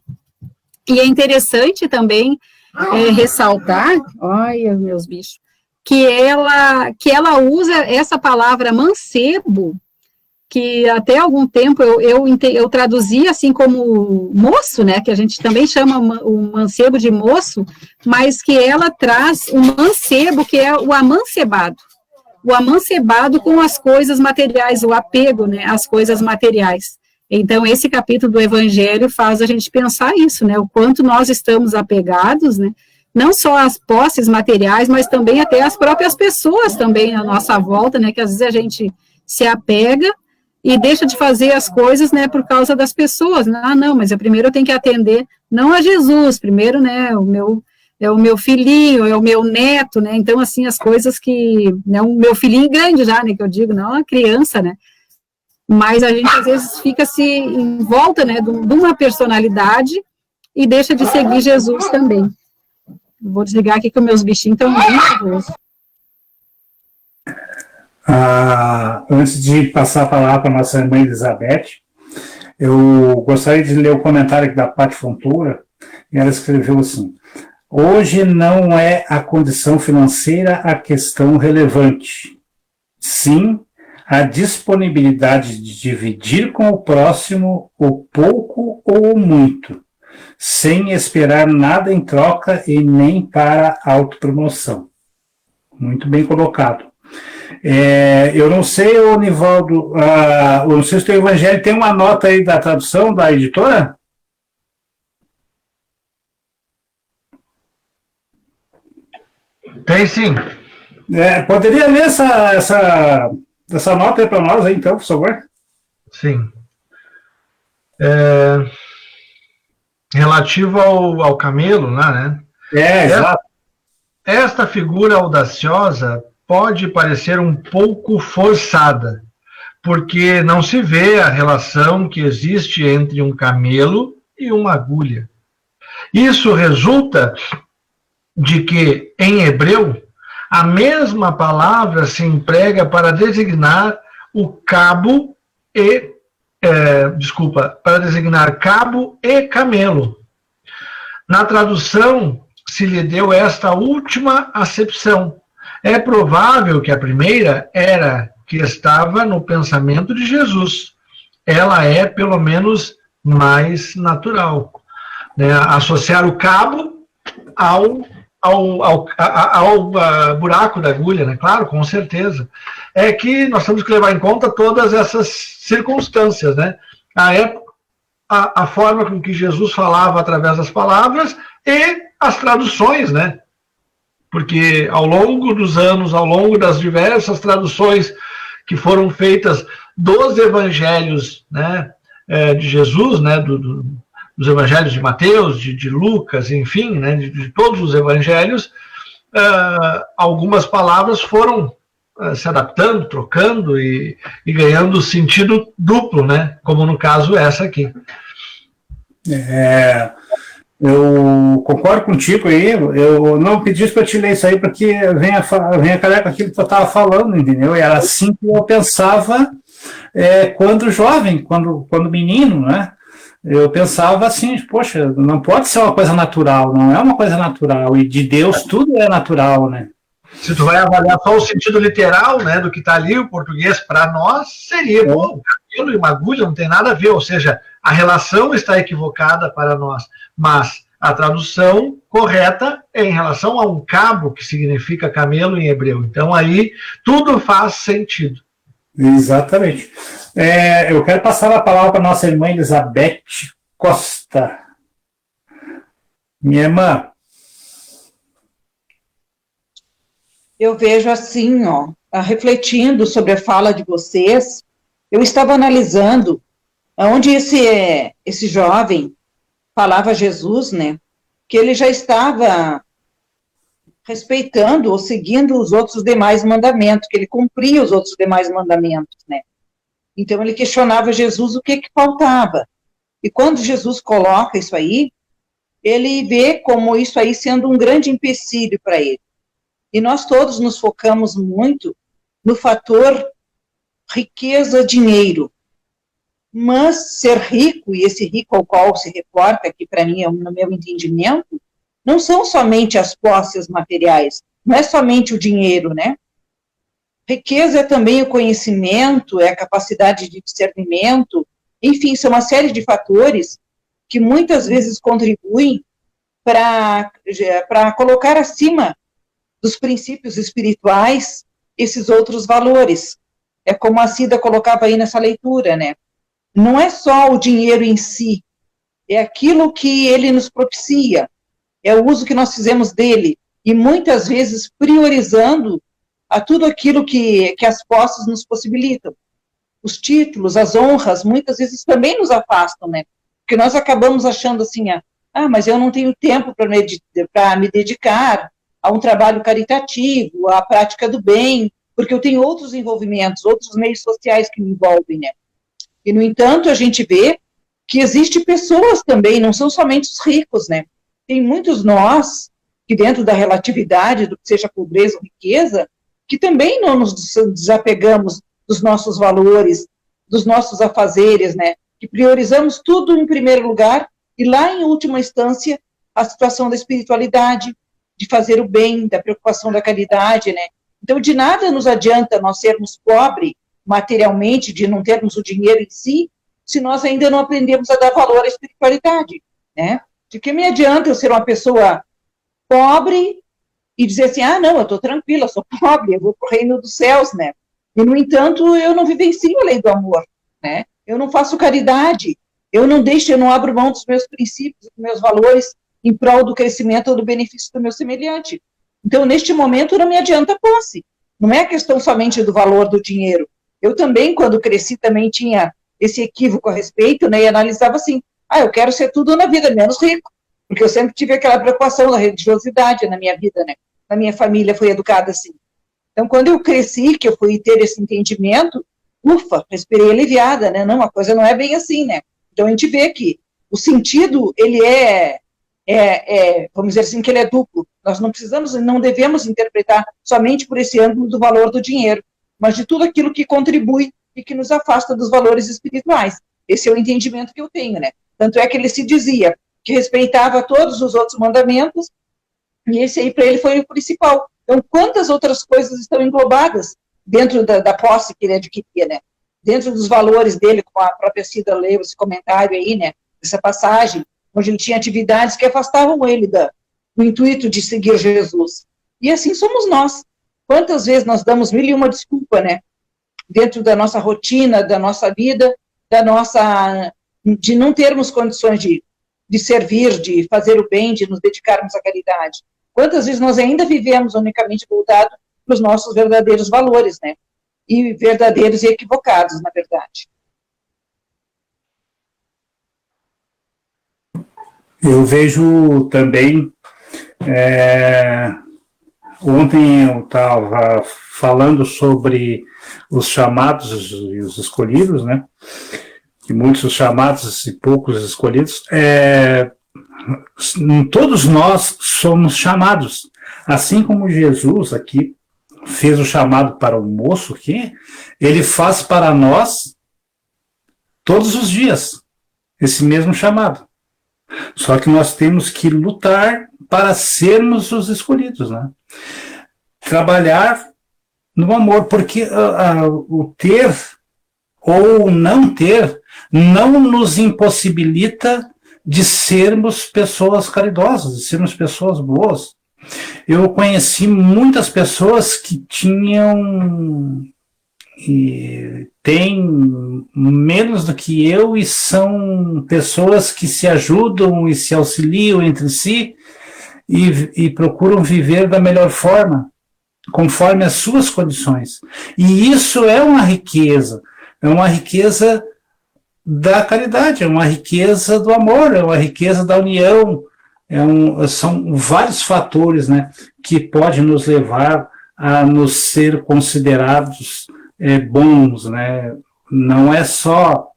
E é interessante também ressaltar, olha meus bichos, que ela usa essa palavra mancebo, que até algum tempo eu traduzia assim como moço, né, que a gente também chama o mancebo de moço, mas que ela traz o mancebo, que é o amancebado com as coisas materiais, o apego, né, às coisas materiais. Então, esse capítulo do Evangelho faz a gente pensar isso, né, o quanto nós estamos apegados, né, não só às posses materiais, mas também até às próprias pessoas também à nossa volta, né, que às vezes a gente se apega e deixa de fazer as coisas, né, por causa das pessoas, né? Não, mas primeiro eu tenho que atender, não a Jesus, primeiro, né, é o meu filhinho, é o meu neto, né, então, assim, as coisas que, né, o meu filhinho grande já, né, que eu digo, não a criança, né, mas a gente, às vezes, fica em volta, né, de uma personalidade e deixa de seguir Jesus também. Vou desligar aqui que os meus bichinhos estão muito nervosos.
Antes de passar a palavra para a nossa irmã Elizabeth, eu gostaria de ler o comentário aqui da Paty Fontoura, e ela escreveu assim: hoje não é a condição financeira a questão relevante, sim a disponibilidade de dividir com o próximo o pouco ou o muito, sem esperar nada em troca e nem para autopromoção. Muito bem colocado. Eu não sei, Nivaldo, eu não sei se o teu Evangelho tem uma nota aí da tradução da editora?
Tem sim.
Poderia ler essa nota aí para nós, aí, então, por favor?
Sim. Relativo ao camelo, né?
Exato.
Esta figura audaciosa pode parecer um pouco forçada, porque não se vê a relação que existe entre um camelo e uma agulha. Isso resulta de que, em hebreu, a mesma palavra se emprega para designar o cabo para designar cabo e camelo. Na tradução, se lhe deu esta última acepção. É provável que a primeira era que estava no pensamento de Jesus. Ela é, pelo menos, mais natural. Né? Associar o cabo ao buraco da agulha, né? Claro, com certeza. É que nós temos que levar em conta todas essas circunstâncias, né? A época, a forma com que Jesus falava através das palavras e as traduções, né? Porque ao longo dos anos, ao longo das diversas traduções que foram feitas dos evangelhos, né, de Jesus, né, dos evangelhos de Mateus, de Lucas, enfim, né, de todos os evangelhos, algumas palavras foram se adaptando, trocando e ganhando sentido duplo, né, como no caso essa aqui.
Eu concordo contigo aí, eu não pedi para te ler isso aí, porque vem a calhar com aquilo que tu estava falando, entendeu? Era assim que eu pensava quando jovem, quando menino, né? Eu pensava assim, poxa, não pode ser uma coisa natural, não é uma coisa natural, e de Deus tudo é natural, né?
Se tu vai avaliar só o sentido literal, né, do que está ali, o português, para nós, seria, bom, cabelo e uma agulha não tem nada a ver, ou seja, a relação está equivocada para nós, mas a tradução correta é em relação a um cabo, que significa camelo em hebreu. Então, aí, tudo faz sentido.
Exatamente. Eu quero passar a palavra para a nossa irmã Elizabeth Costa. Minha irmã.
Eu vejo assim, refletindo sobre a fala de vocês, eu estava analisando onde esse jovem falava Jesus, né, que ele já estava respeitando ou seguindo os outros demais mandamentos, que ele cumpria os outros demais mandamentos, né. Então ele questionava Jesus o que faltava. E quando Jesus coloca isso aí, ele vê como isso aí sendo um grande empecilho para ele. E nós todos nos focamos muito no fator riqueza, dinheiro. Mas ser rico, e esse rico ao qual se reporta aqui para mim, no meu entendimento, não são somente as posses materiais, não é somente o dinheiro, né? Riqueza é também o conhecimento, é a capacidade de discernimento, enfim, são uma série de fatores que muitas vezes contribuem para colocar acima dos princípios espirituais esses outros valores. É como a Cida colocava aí nessa leitura, né? Não é só o dinheiro em si, é aquilo que ele nos propicia, é o uso que nós fizemos dele, e muitas vezes priorizando a tudo aquilo que as posses nos possibilitam. Os títulos, as honras, muitas vezes também nos afastam, né? Porque nós acabamos achando assim, mas eu não tenho tempo para me dedicar a um trabalho caritativo, à prática do bem, porque eu tenho outros envolvimentos, outros meios sociais que me envolvem, né? E, no entanto, a gente vê que existem pessoas também, não são somente os ricos, né? Tem muitos nós, que dentro da relatividade, do que seja pobreza ou riqueza, que também não nos desapegamos dos nossos valores, dos nossos afazeres, né? Que priorizamos tudo em primeiro lugar e lá, em última instância, a situação da espiritualidade, de fazer o bem, da preocupação da caridade, né? Então, de nada nos adianta nós sermos pobres materialmente, de não termos o dinheiro em si, se nós ainda não aprendemos a dar valor à espiritualidade, né? De que me adianta eu ser uma pessoa pobre e dizer assim, não, eu estou tranquila, eu sou pobre, eu vou para o reino dos céus, né? E, no entanto, eu não vivencio a lei do amor, né? Eu não faço caridade, eu não abro mão dos meus princípios, dos meus valores, em prol do crescimento ou do benefício do meu semelhante. Então, neste momento, não me adianta a posse. Não é a questão somente do valor do dinheiro. Eu também, quando cresci, também tinha esse equívoco a respeito, né, e analisava assim, eu quero ser tudo na vida, menos rico, porque eu sempre tive aquela preocupação da religiosidade na minha vida, né, na minha família foi educada assim. Então, quando eu cresci, que eu fui ter esse entendimento, respirei aliviada, né, não, a coisa não é bem assim, né. Então, a gente vê que o sentido, ele vamos dizer assim, que ele é duplo. Nós não devemos interpretar somente por esse ângulo do valor do dinheiro, mas de tudo aquilo que contribui e que nos afasta dos valores espirituais. Esse é o entendimento que eu tenho, né? Tanto é que ele se dizia que respeitava todos os outros mandamentos, e esse aí para ele foi o principal. Então, quantas outras coisas estão englobadas dentro da posse que ele adquiria, né? Dentro dos valores dele, como a própria Cida leu esse comentário aí, né? Essa passagem, onde ele tinha atividades que afastavam ele do intuito de seguir Jesus. E assim somos nós. Quantas vezes nós damos mil e uma desculpa, né? Dentro da nossa rotina, da nossa vida, de não termos condições de servir, de fazer o bem, de nos dedicarmos à caridade. Quantas vezes nós ainda vivemos unicamente voltados para os nossos verdadeiros valores, né? E verdadeiros e equivocados, na verdade.
Eu vejo também, ontem eu estava falando sobre os chamados e os escolhidos, né? Que muitos chamados e poucos escolhidos. Todos nós somos chamados, assim como Jesus aqui fez o chamado para o moço aqui, ele faz para nós todos os dias esse mesmo chamado. Só que nós temos que lutar para sermos os escolhidos, né? Trabalhar no amor, porque o ter ou não ter não nos impossibilita de sermos pessoas caridosas, de sermos pessoas boas. Eu conheci muitas pessoas que tinham e têm menos do que eu e são pessoas que se ajudam e se auxiliam entre si e procuram viver da melhor forma, conforme as suas condições. E isso é uma riqueza da caridade, é uma riqueza do amor, é uma riqueza da união, são vários fatores, né, que podem nos levar a nos ser considerados bons, né? Não é só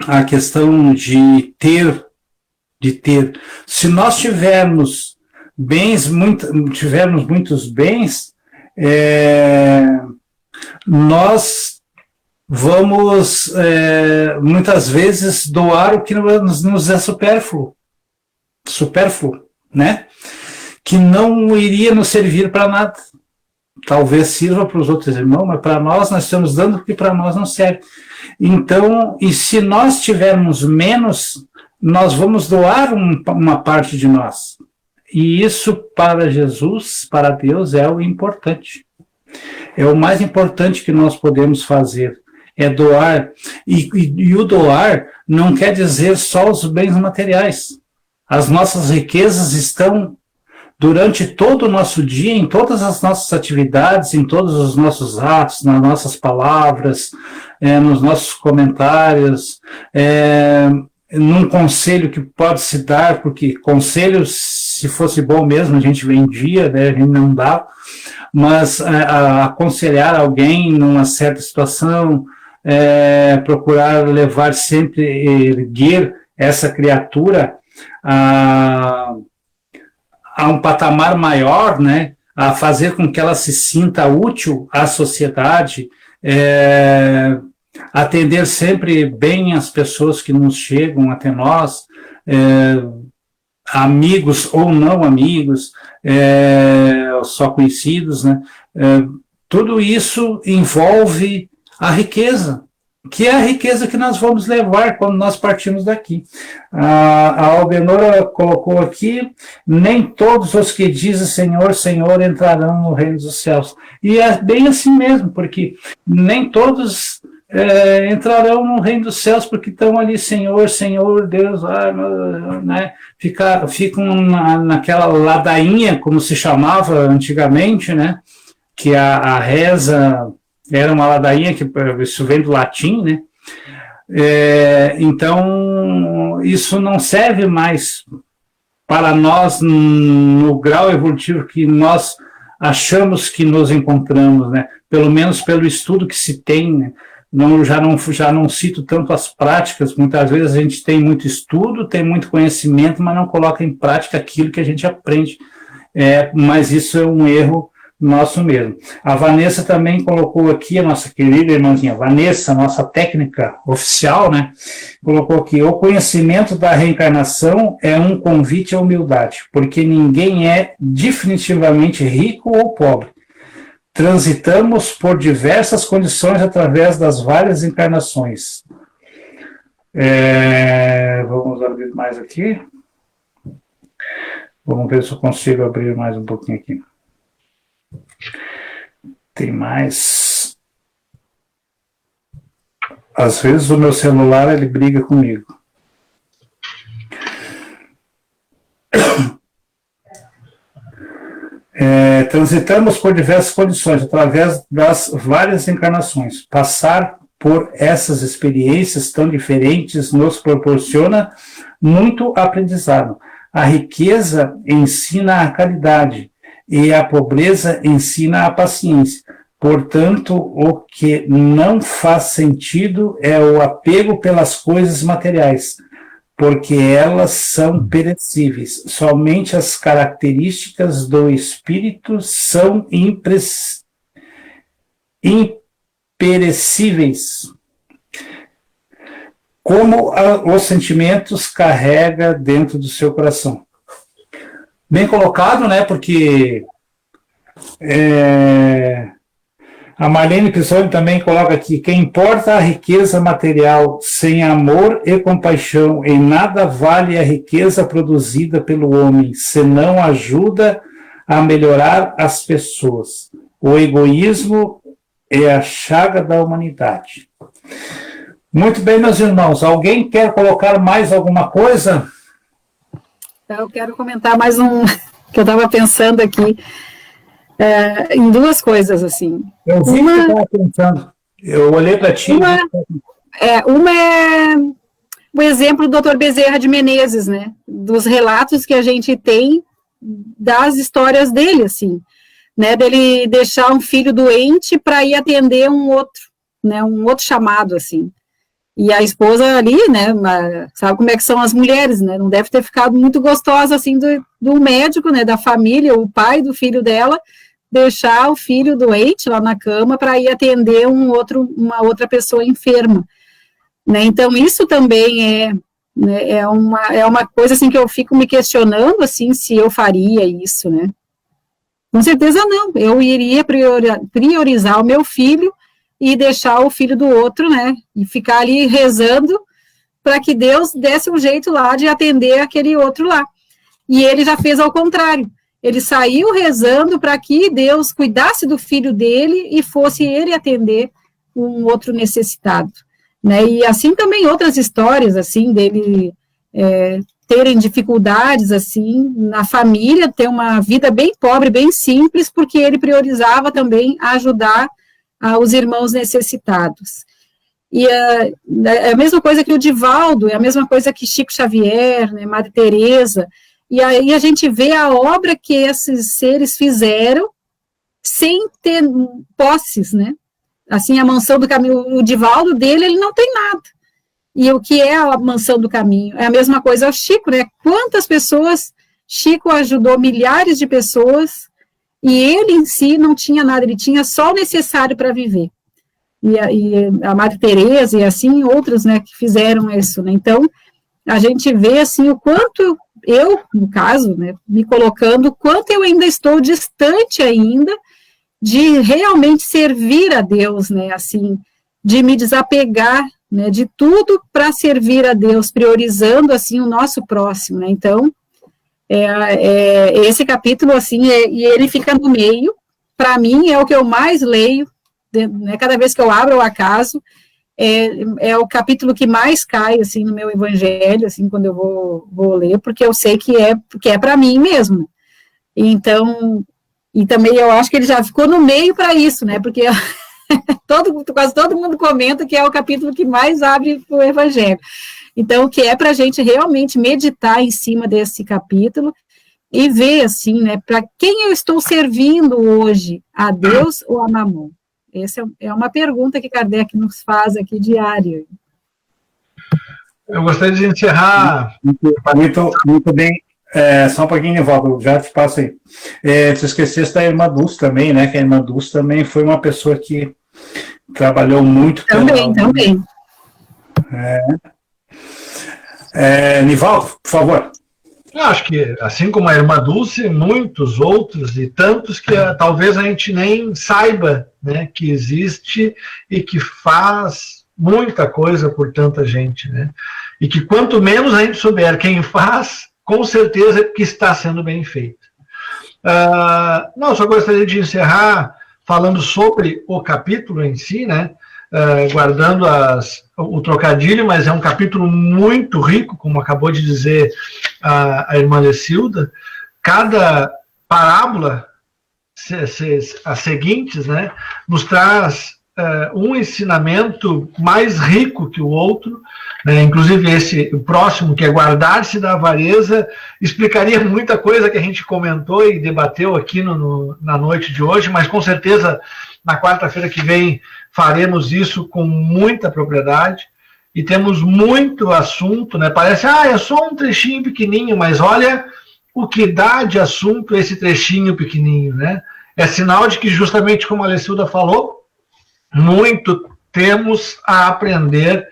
a questão de ter. Se nós tivermos tivermos muitos bens, nós vamos muitas vezes doar o que nos é supérfluo, né? Que não iria nos servir para nada. Talvez sirva para os outros irmãos, mas para nós estamos dando porque para nós não serve. Então, e se nós tivermos menos, nós vamos doar uma parte de nós. E isso para Jesus, para Deus, é o importante. É o mais importante que nós podemos fazer, é doar. E o doar não quer dizer só os bens materiais. As nossas riquezas estão durante todo o nosso dia, em todas as nossas atividades, em todos os nossos atos, nas nossas palavras, nos nossos comentários, num conselho que pode se dar, porque conselhos, se fosse bom mesmo, a gente vendia, né, a gente não dá, mas aconselhar alguém numa certa situação, procurar levar sempre, erguer essa criatura a um patamar maior, né, a fazer com que ela se sinta útil à sociedade, atender sempre bem as pessoas que nos chegam até nós, amigos ou não amigos, só conhecidos, né, tudo isso envolve a riqueza, que é a riqueza que nós vamos levar quando nós partimos daqui. A Albenora colocou aqui, nem todos os que dizem Senhor, Senhor entrarão no reino dos céus. E é bem assim mesmo, porque nem todos entrarão no reino dos céus, porque estão ali, Senhor, Senhor, Deus, né? Ficam naquela ladainha, como se chamava antigamente, né? Que a reza era uma ladainha, que isso vem do latim, né? Então, isso não serve mais para nós no grau evolutivo que nós achamos que nos encontramos, né? Pelo menos pelo estudo que se tem, né? Já não cito tanto as práticas, muitas vezes a gente tem muito estudo, tem muito conhecimento, mas não coloca em prática aquilo que a gente aprende, mas isso é um erro nosso mesmo. A Vanessa também colocou aqui, a nossa querida irmãzinha Vanessa, nossa técnica oficial, né, colocou aqui, o conhecimento da reencarnação é um convite à humildade, porque ninguém é definitivamente rico ou pobre. Transitamos por diversas condições através das várias encarnações. Vamos abrir mais aqui. Vamos ver se eu consigo abrir mais um pouquinho aqui. Tem mais. Às vezes o meu celular ele briga comigo. Transitamos por diversas condições através das várias encarnações. Passar por essas experiências tão diferentes nos proporciona muito aprendizado. A riqueza ensina a caridade e a pobreza ensina a paciência. Portanto, o que não faz sentido é o apego pelas coisas materiais, porque elas são perecíveis. Somente as características do espírito são imperecíveis. Como os sentimentos carrega dentro do seu coração. Bem colocado, né? Porque a Marlene Pisoni também coloca aqui, que importa a riqueza material sem amor e compaixão, em nada vale a riqueza produzida pelo homem, senão ajuda a melhorar as pessoas. O egoísmo é a chaga da humanidade. Muito bem, meus irmãos. Alguém quer colocar mais alguma coisa?
Eu quero comentar mais um que eu estava pensando aqui, em duas coisas, assim.
Eu vi que você estava pensando. Eu olhei para ti.
Uma é o exemplo do Dr. Bezerra de Menezes, né? Dos relatos que a gente tem das histórias dele, assim, né? Dele deixar um filho doente para ir atender um outro, né? Um outro chamado, assim. E a esposa ali, né, sabe como é que são as mulheres, né, não deve ter ficado muito gostosa, assim, do médico, né, da família, o pai do filho dela, deixar o filho doente lá na cama para ir atender uma outra pessoa enferma, né, então isso também né, é uma coisa, assim, que eu fico me questionando, assim, se eu faria isso, né. Com certeza não, eu iria priorizar o meu filho e deixar o filho do outro, né, e ficar ali rezando para que Deus desse um jeito lá de atender aquele outro lá. E ele já fez ao contrário. Ele saiu rezando para que Deus cuidasse do filho dele e fosse ele atender um outro necessitado, né? E assim também outras histórias, assim, dele terem dificuldades, assim, na família, ter uma vida bem pobre, bem simples, porque ele priorizava também ajudar os irmãos necessitados. E é a mesma coisa que o Divaldo, é a mesma coisa que Chico Xavier, né, Madre Teresa, e aí a gente vê a obra que esses seres fizeram sem ter posses, né? Assim, a Mansão do Caminho, o Divaldo dele, ele não tem nada. E o que é a Mansão do Caminho? É a mesma coisa ao Chico, né? Quantas pessoas, Chico ajudou milhares de pessoas, e ele em si não tinha nada, ele tinha só o necessário para viver. E a Madre Teresa e assim outros, né, que fizeram isso, né? Então, a gente vê assim o quanto eu, no caso, né, me colocando, o quanto eu ainda estou distante ainda de realmente servir a Deus, né, assim, de me desapegar, né, de tudo para servir a Deus, priorizando assim o nosso próximo, né? Então, esse capítulo, assim, e ele fica no meio, para mim é o que eu mais leio, né, cada vez que eu abro o acaso, é o capítulo que mais cai, assim, no meu evangelho, assim, quando eu vou ler, porque eu sei que é para mim mesmo. Então, e também eu acho que ele já ficou no meio para isso, né, porque quase todo mundo comenta que é o capítulo que mais abre o evangelho. Então, que é para a gente realmente meditar em cima desse capítulo e ver, assim, né, para quem eu estou servindo hoje, a Deus ou a Mamon? Essa é uma pergunta que Kardec nos faz aqui diário.
Eu gostaria de encerrar...
Muito bem. Só um pouquinho, Nivaldo, já te passo aí. Tu esqueceste da irmã Dulce também, né, que a irmã Dulce também foi uma pessoa que trabalhou muito.
Também.
Nivaldo, por favor.
Eu acho que, assim como a irmã Dulce, muitos outros e tantos que talvez a gente nem saiba, né, que existe e que faz muita coisa por tanta gente, né? E que quanto menos a gente souber quem faz, com certeza que está sendo bem feito. Não, só gostaria de encerrar falando sobre o capítulo em si, né? Guardando o trocadilho, mas é um capítulo muito rico, como acabou de dizer a irmã Lecilda. Cada parábola, as seguintes, né, nos traz um ensinamento mais rico que o outro, né? Inclusive o próximo, que é guardar-se da avareza, explicaria muita coisa que a gente comentou e debateu aqui na noite de hoje, mas com certeza na quarta-feira que vem faremos isso com muita propriedade, e temos muito assunto, né? Parece, é só um trechinho pequenininho, mas olha o que dá de assunto esse trechinho pequenininho, né? É sinal de que, justamente como a Lecilda falou, muito temos a aprender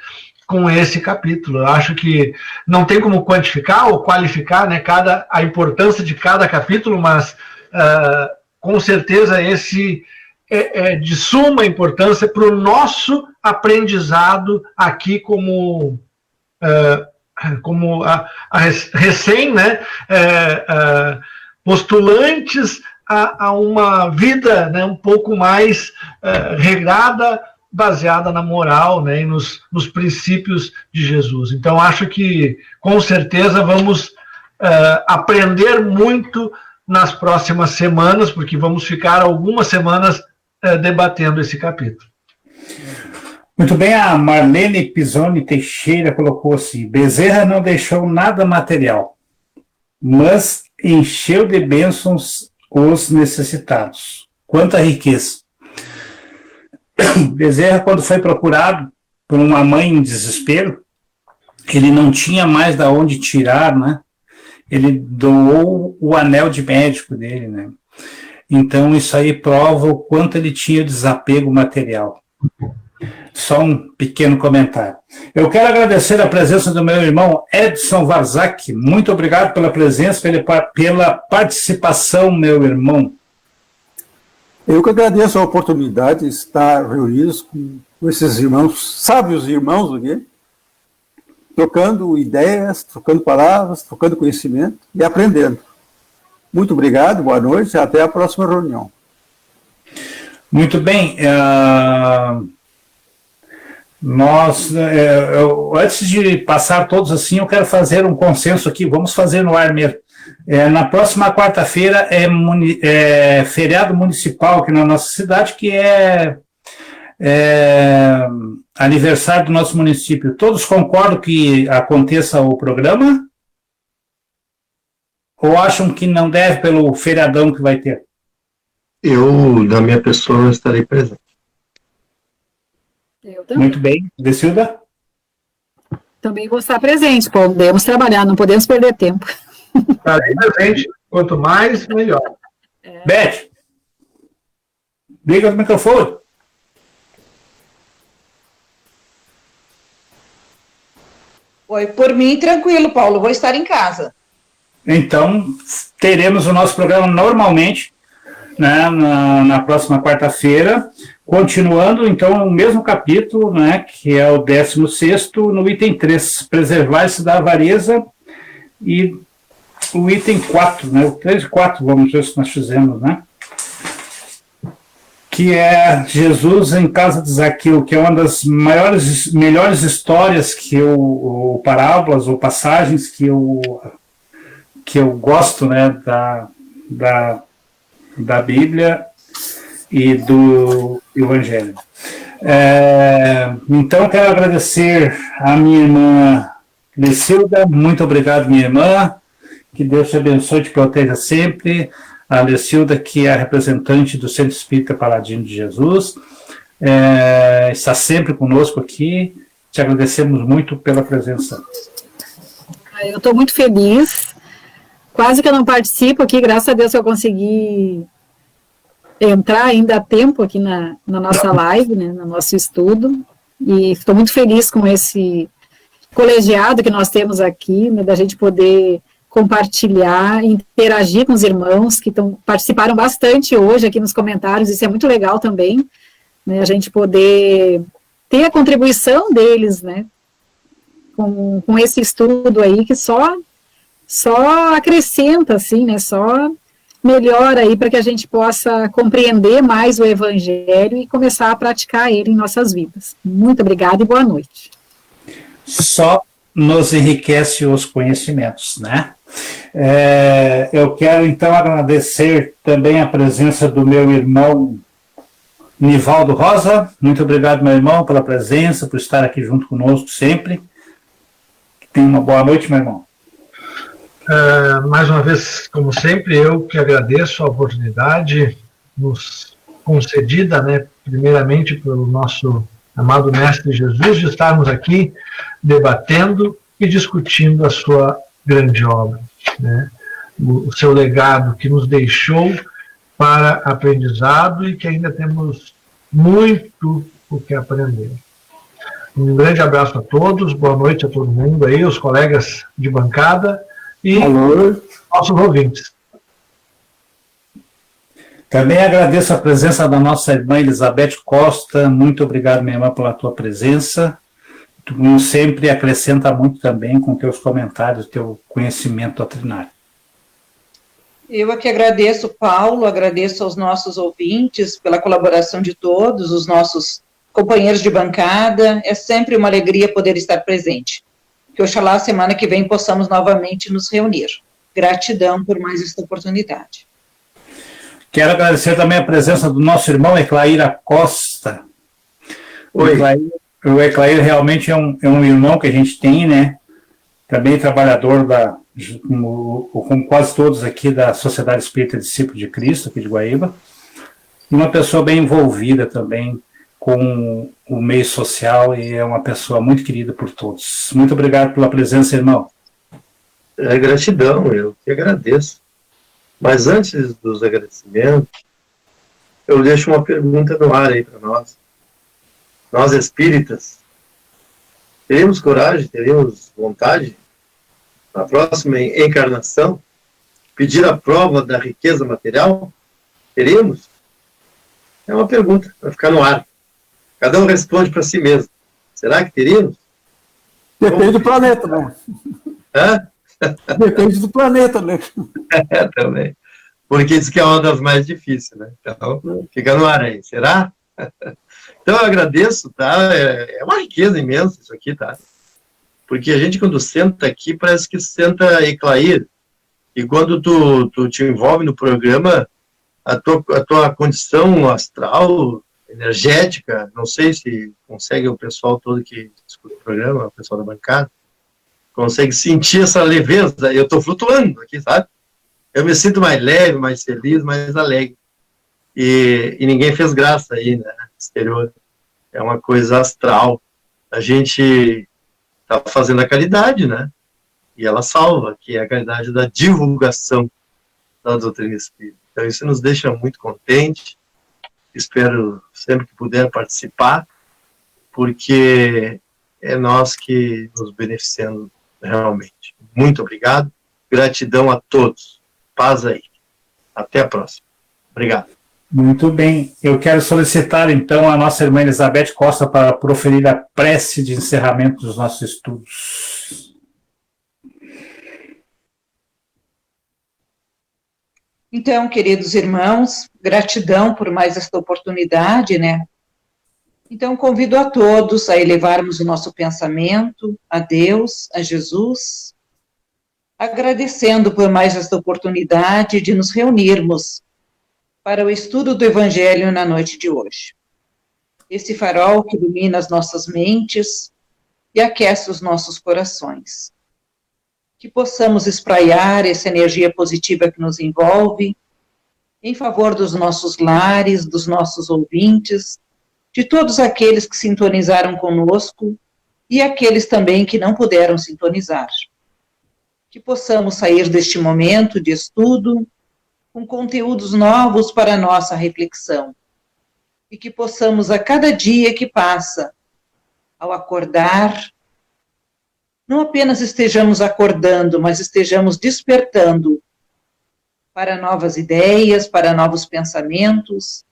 com esse capítulo. Eu acho que não tem como quantificar ou qualificar, né, a importância de cada capítulo, mas com certeza esse é de suma importância para o nosso aprendizado aqui como recém, né, postulantes a uma vida, né, um pouco mais regrada, baseada na moral, né, e nos princípios de Jesus. Então, acho que, com certeza, vamos aprender muito nas próximas semanas, porque vamos ficar algumas semanas debatendo esse capítulo.
Muito bem, a Marlene Pisoni Teixeira colocou assim: Bezerra não deixou nada material, mas encheu de bênçãos os necessitados. Quanta riqueza! Bezerra, quando foi procurado por uma mãe em desespero, ele não tinha mais da onde tirar, né? Ele doou o anel de médico dele, né? Então, isso aí prova o quanto ele tinha desapego material. Só um pequeno comentário. Eu quero agradecer a presença do meu irmão Edson Varzak. Muito obrigado pela presença, pela participação, meu irmão.
Eu que agradeço a oportunidade de estar reunidos com esses irmãos, sábios irmãos aqui, trocando ideias, trocando palavras, trocando conhecimento e aprendendo. Muito obrigado, boa noite, até a próxima reunião.
Muito bem. Antes de passar todos assim, eu quero fazer um consenso aqui, vamos fazer no ar mesmo. Na próxima quarta-feira é feriado municipal aqui na nossa cidade, que é aniversário do nosso município. Todos concordam que aconteça o programa? Ou acham que não deve pelo feriadão que vai ter?
Eu, da minha pessoa, estarei presente.
Eu também.
Muito bem. Decilda?
Também vou estar presente, podemos trabalhar, não podemos perder tempo.
Estarei presente, quanto mais, melhor.
Beth, liga o microfone.
Oi, por mim, tranquilo, Paulo, vou estar em casa.
Então, teremos o nosso programa normalmente, né, na próxima quarta-feira, continuando, então, o mesmo capítulo, né, que é o 16º, no item 3, preservar-se da avareza, e o item 4, né, o 3 e 4, vamos ver se nós fizemos, né, que é Jesus em casa de Zaqueu, que é uma das melhores histórias que ou parábolas ou passagens que eu gosto, né, da Bíblia e do Evangelho. Então, quero agradecer a minha irmã Lecilda, muito obrigado, minha irmã, que Deus te abençoe e te proteja sempre. A Lecilda, que é a representante do Centro Espírita Paladino de Jesus, está sempre conosco aqui. Te agradecemos muito pela presença.
Eu estou muito feliz. Quase que eu não participo aqui, graças a Deus eu consegui entrar ainda a tempo aqui na nossa live, né, no nosso estudo, e estou muito feliz com esse colegiado que nós temos aqui, né, da gente poder compartilhar, interagir com os irmãos que participaram bastante hoje aqui nos comentários, isso é muito legal também, né, a gente poder ter a contribuição deles, né, com esse estudo aí, que só acrescenta, assim, né, só melhora aí para que a gente possa compreender mais o Evangelho e começar a praticar ele em nossas vidas. Muito obrigada e boa noite.
Só nos enriquece os conhecimentos, né? Eu quero, então, agradecer também a presença do meu irmão Nivaldo Rosa. Muito obrigado, meu irmão, pela presença, por estar aqui junto conosco sempre. Tenha uma boa noite, meu irmão.
Mais uma vez, como sempre, eu que agradeço a oportunidade nos concedida, né, primeiramente pelo nosso amado Mestre Jesus, de estarmos aqui debatendo e discutindo a sua grande obra, né, o seu legado que nos deixou para aprendizado e que ainda temos muito o que aprender. Um grande abraço a todos, boa noite a todo mundo aí, os colegas de bancada, e nossos ouvintes.
Também agradeço a presença da nossa irmã Elizabeth Costa. Muito obrigado, minha irmã, pela tua presença. Tu, como sempre, acrescenta muito também com teus comentários, teu conhecimento doutrinário.
Eu aqui agradeço, Paulo, agradeço aos nossos ouvintes pela colaboração de todos, os nossos companheiros de bancada. É sempre uma alegria poder estar presente. Que oxalá semana que vem possamos novamente nos reunir. Gratidão por mais esta oportunidade.
Quero agradecer também a presença do nosso irmão Eclair Acosta.
Oi.
O Eclair realmente é um irmão que a gente tem, né? Também trabalhador com quase todos aqui da Sociedade Espírita Discípulo de Cristo, aqui de Guaíba, e uma pessoa bem envolvida também com o meio social, e é uma pessoa muito querida por todos. Muito obrigado pela presença, irmão.
É gratidão, eu que agradeço. Mas antes dos agradecimentos, eu deixo uma pergunta no ar aí para nós. Nós espíritas, teremos coragem, teremos vontade, na próxima encarnação, pedir a prova da riqueza material? Teremos? É uma pergunta, vai ficar no ar. Cada um responde para si mesmo. Será que teríamos?
Depende do planeta, né?
Hã?
Depende do planeta, né?
É, também. Porque isso que é uma das mais difíceis, né? Então, fica no ar aí. Será? Então, eu agradeço, tá? É uma riqueza imensa isso aqui, tá? Porque a gente, quando senta aqui, parece que senta Eclair. E quando tu te envolve no programa, a tua condição astral, energética, não sei se consegue o pessoal todo que escuta o programa, o pessoal da bancada, consegue sentir essa leveza. Eu estou flutuando aqui, sabe? Eu me sinto mais leve, mais feliz, mais alegre. E ninguém fez graça aí, né? Exterior. É uma coisa astral. A gente está fazendo a caridade, né? E ela salva, que é a caridade da divulgação da doutrina espírita. Então isso nos deixa muito contente. Espero sempre que puder participar, porque é nós que nos beneficiamos realmente. Muito obrigado. Gratidão a todos. Paz aí. Até a próxima. Obrigado.
Muito bem. Eu quero solicitar, então, a nossa irmã Elizabeth Costa para proferir a prece de encerramento dos nossos estudos.
Então, queridos irmãos, gratidão por mais esta oportunidade, né? Então, convido a todos a elevarmos o nosso pensamento a Deus, a Jesus, agradecendo por mais esta oportunidade de nos reunirmos para o estudo do Evangelho na noite de hoje. Esse farol que ilumina as nossas mentes e aquece os nossos corações. Que possamos espraiar essa energia positiva que nos envolve em favor dos nossos lares, dos nossos ouvintes, de todos aqueles que sintonizaram conosco e aqueles também que não puderam sintonizar. Que possamos sair deste momento de estudo com conteúdos novos para a nossa reflexão. E que possamos, a cada dia que passa, ao acordar, não apenas estejamos acordando, mas estejamos despertando para novas ideias, para novos pensamentos,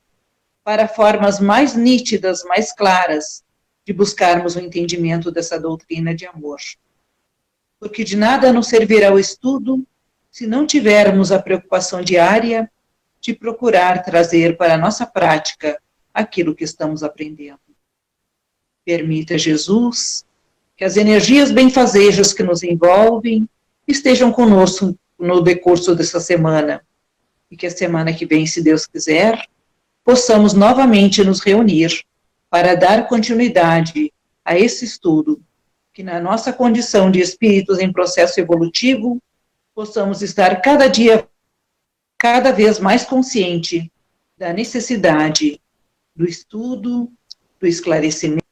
para formas mais nítidas, mais claras, de buscarmos o entendimento dessa doutrina de amor. Porque de nada nos servirá o estudo se não tivermos a preocupação diária de procurar trazer para a nossa prática aquilo que estamos aprendendo. Permita, Jesus, que as energias benfazejas que nos envolvem estejam conosco no decurso dessa semana, e que a semana que vem, se Deus quiser, possamos novamente nos reunir para dar continuidade a esse estudo, que na nossa condição de espíritos em processo evolutivo, possamos estar cada vez mais consciente da necessidade do estudo, do esclarecimento.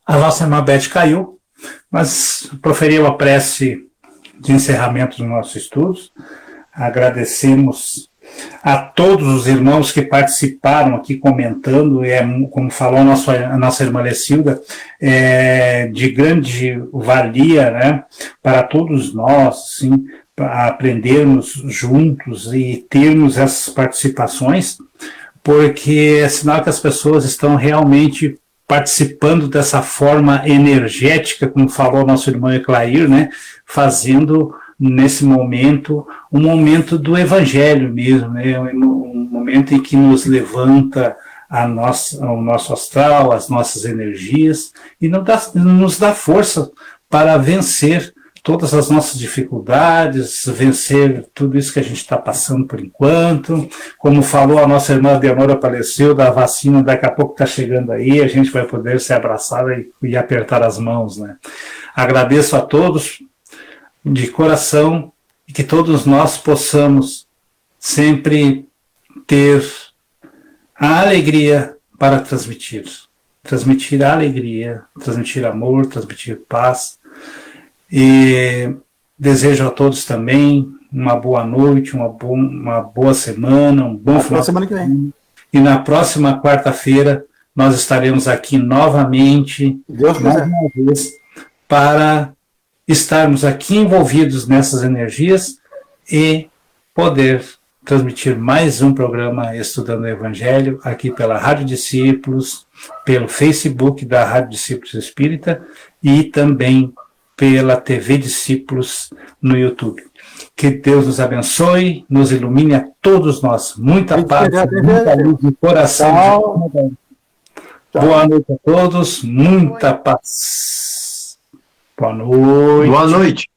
A nossa irmã Beth caiu, mas proferiu a prece de encerramento dos nossos estudos. Agradecemos a todos os irmãos que participaram aqui comentando, como falou a nossa irmã Lecilda, de grande valia, né, para todos nós, assim, para aprendermos juntos e termos essas participações, porque é sinal que as pessoas estão realmente participando dessa forma energética, como falou nosso irmão Eclair, né, fazendo nesse momento um momento do evangelho mesmo, né, um momento em que nos levanta o nosso astral, as nossas energias, e nos dá força para vencer todas as nossas dificuldades, vencer tudo isso que a gente está passando por enquanto. Como falou a nossa irmã Deonora Apareceu, da vacina daqui a pouco está chegando aí, a gente vai poder se abraçar e apertar as mãos, né? Agradeço a todos de coração e que todos nós possamos sempre ter a alegria para transmitir a alegria, transmitir amor, transmitir paz. E desejo a todos também uma boa noite, uma boa semana, um bom final de semana. E na próxima quarta-feira nós estaremos aqui novamente, mais uma vez, para estarmos aqui envolvidos nessas energias e poder transmitir mais um programa Estudando o Evangelho aqui pela Rádio Discípulos, pelo Facebook da Rádio Discípulos Espírita e também pela TV Discípulos no YouTube. Que Deus nos abençoe, nos ilumine a todos nós. Muita paz, muita luz no coração. Boa noite a todos, muita paz. Boa noite.
Boa noite.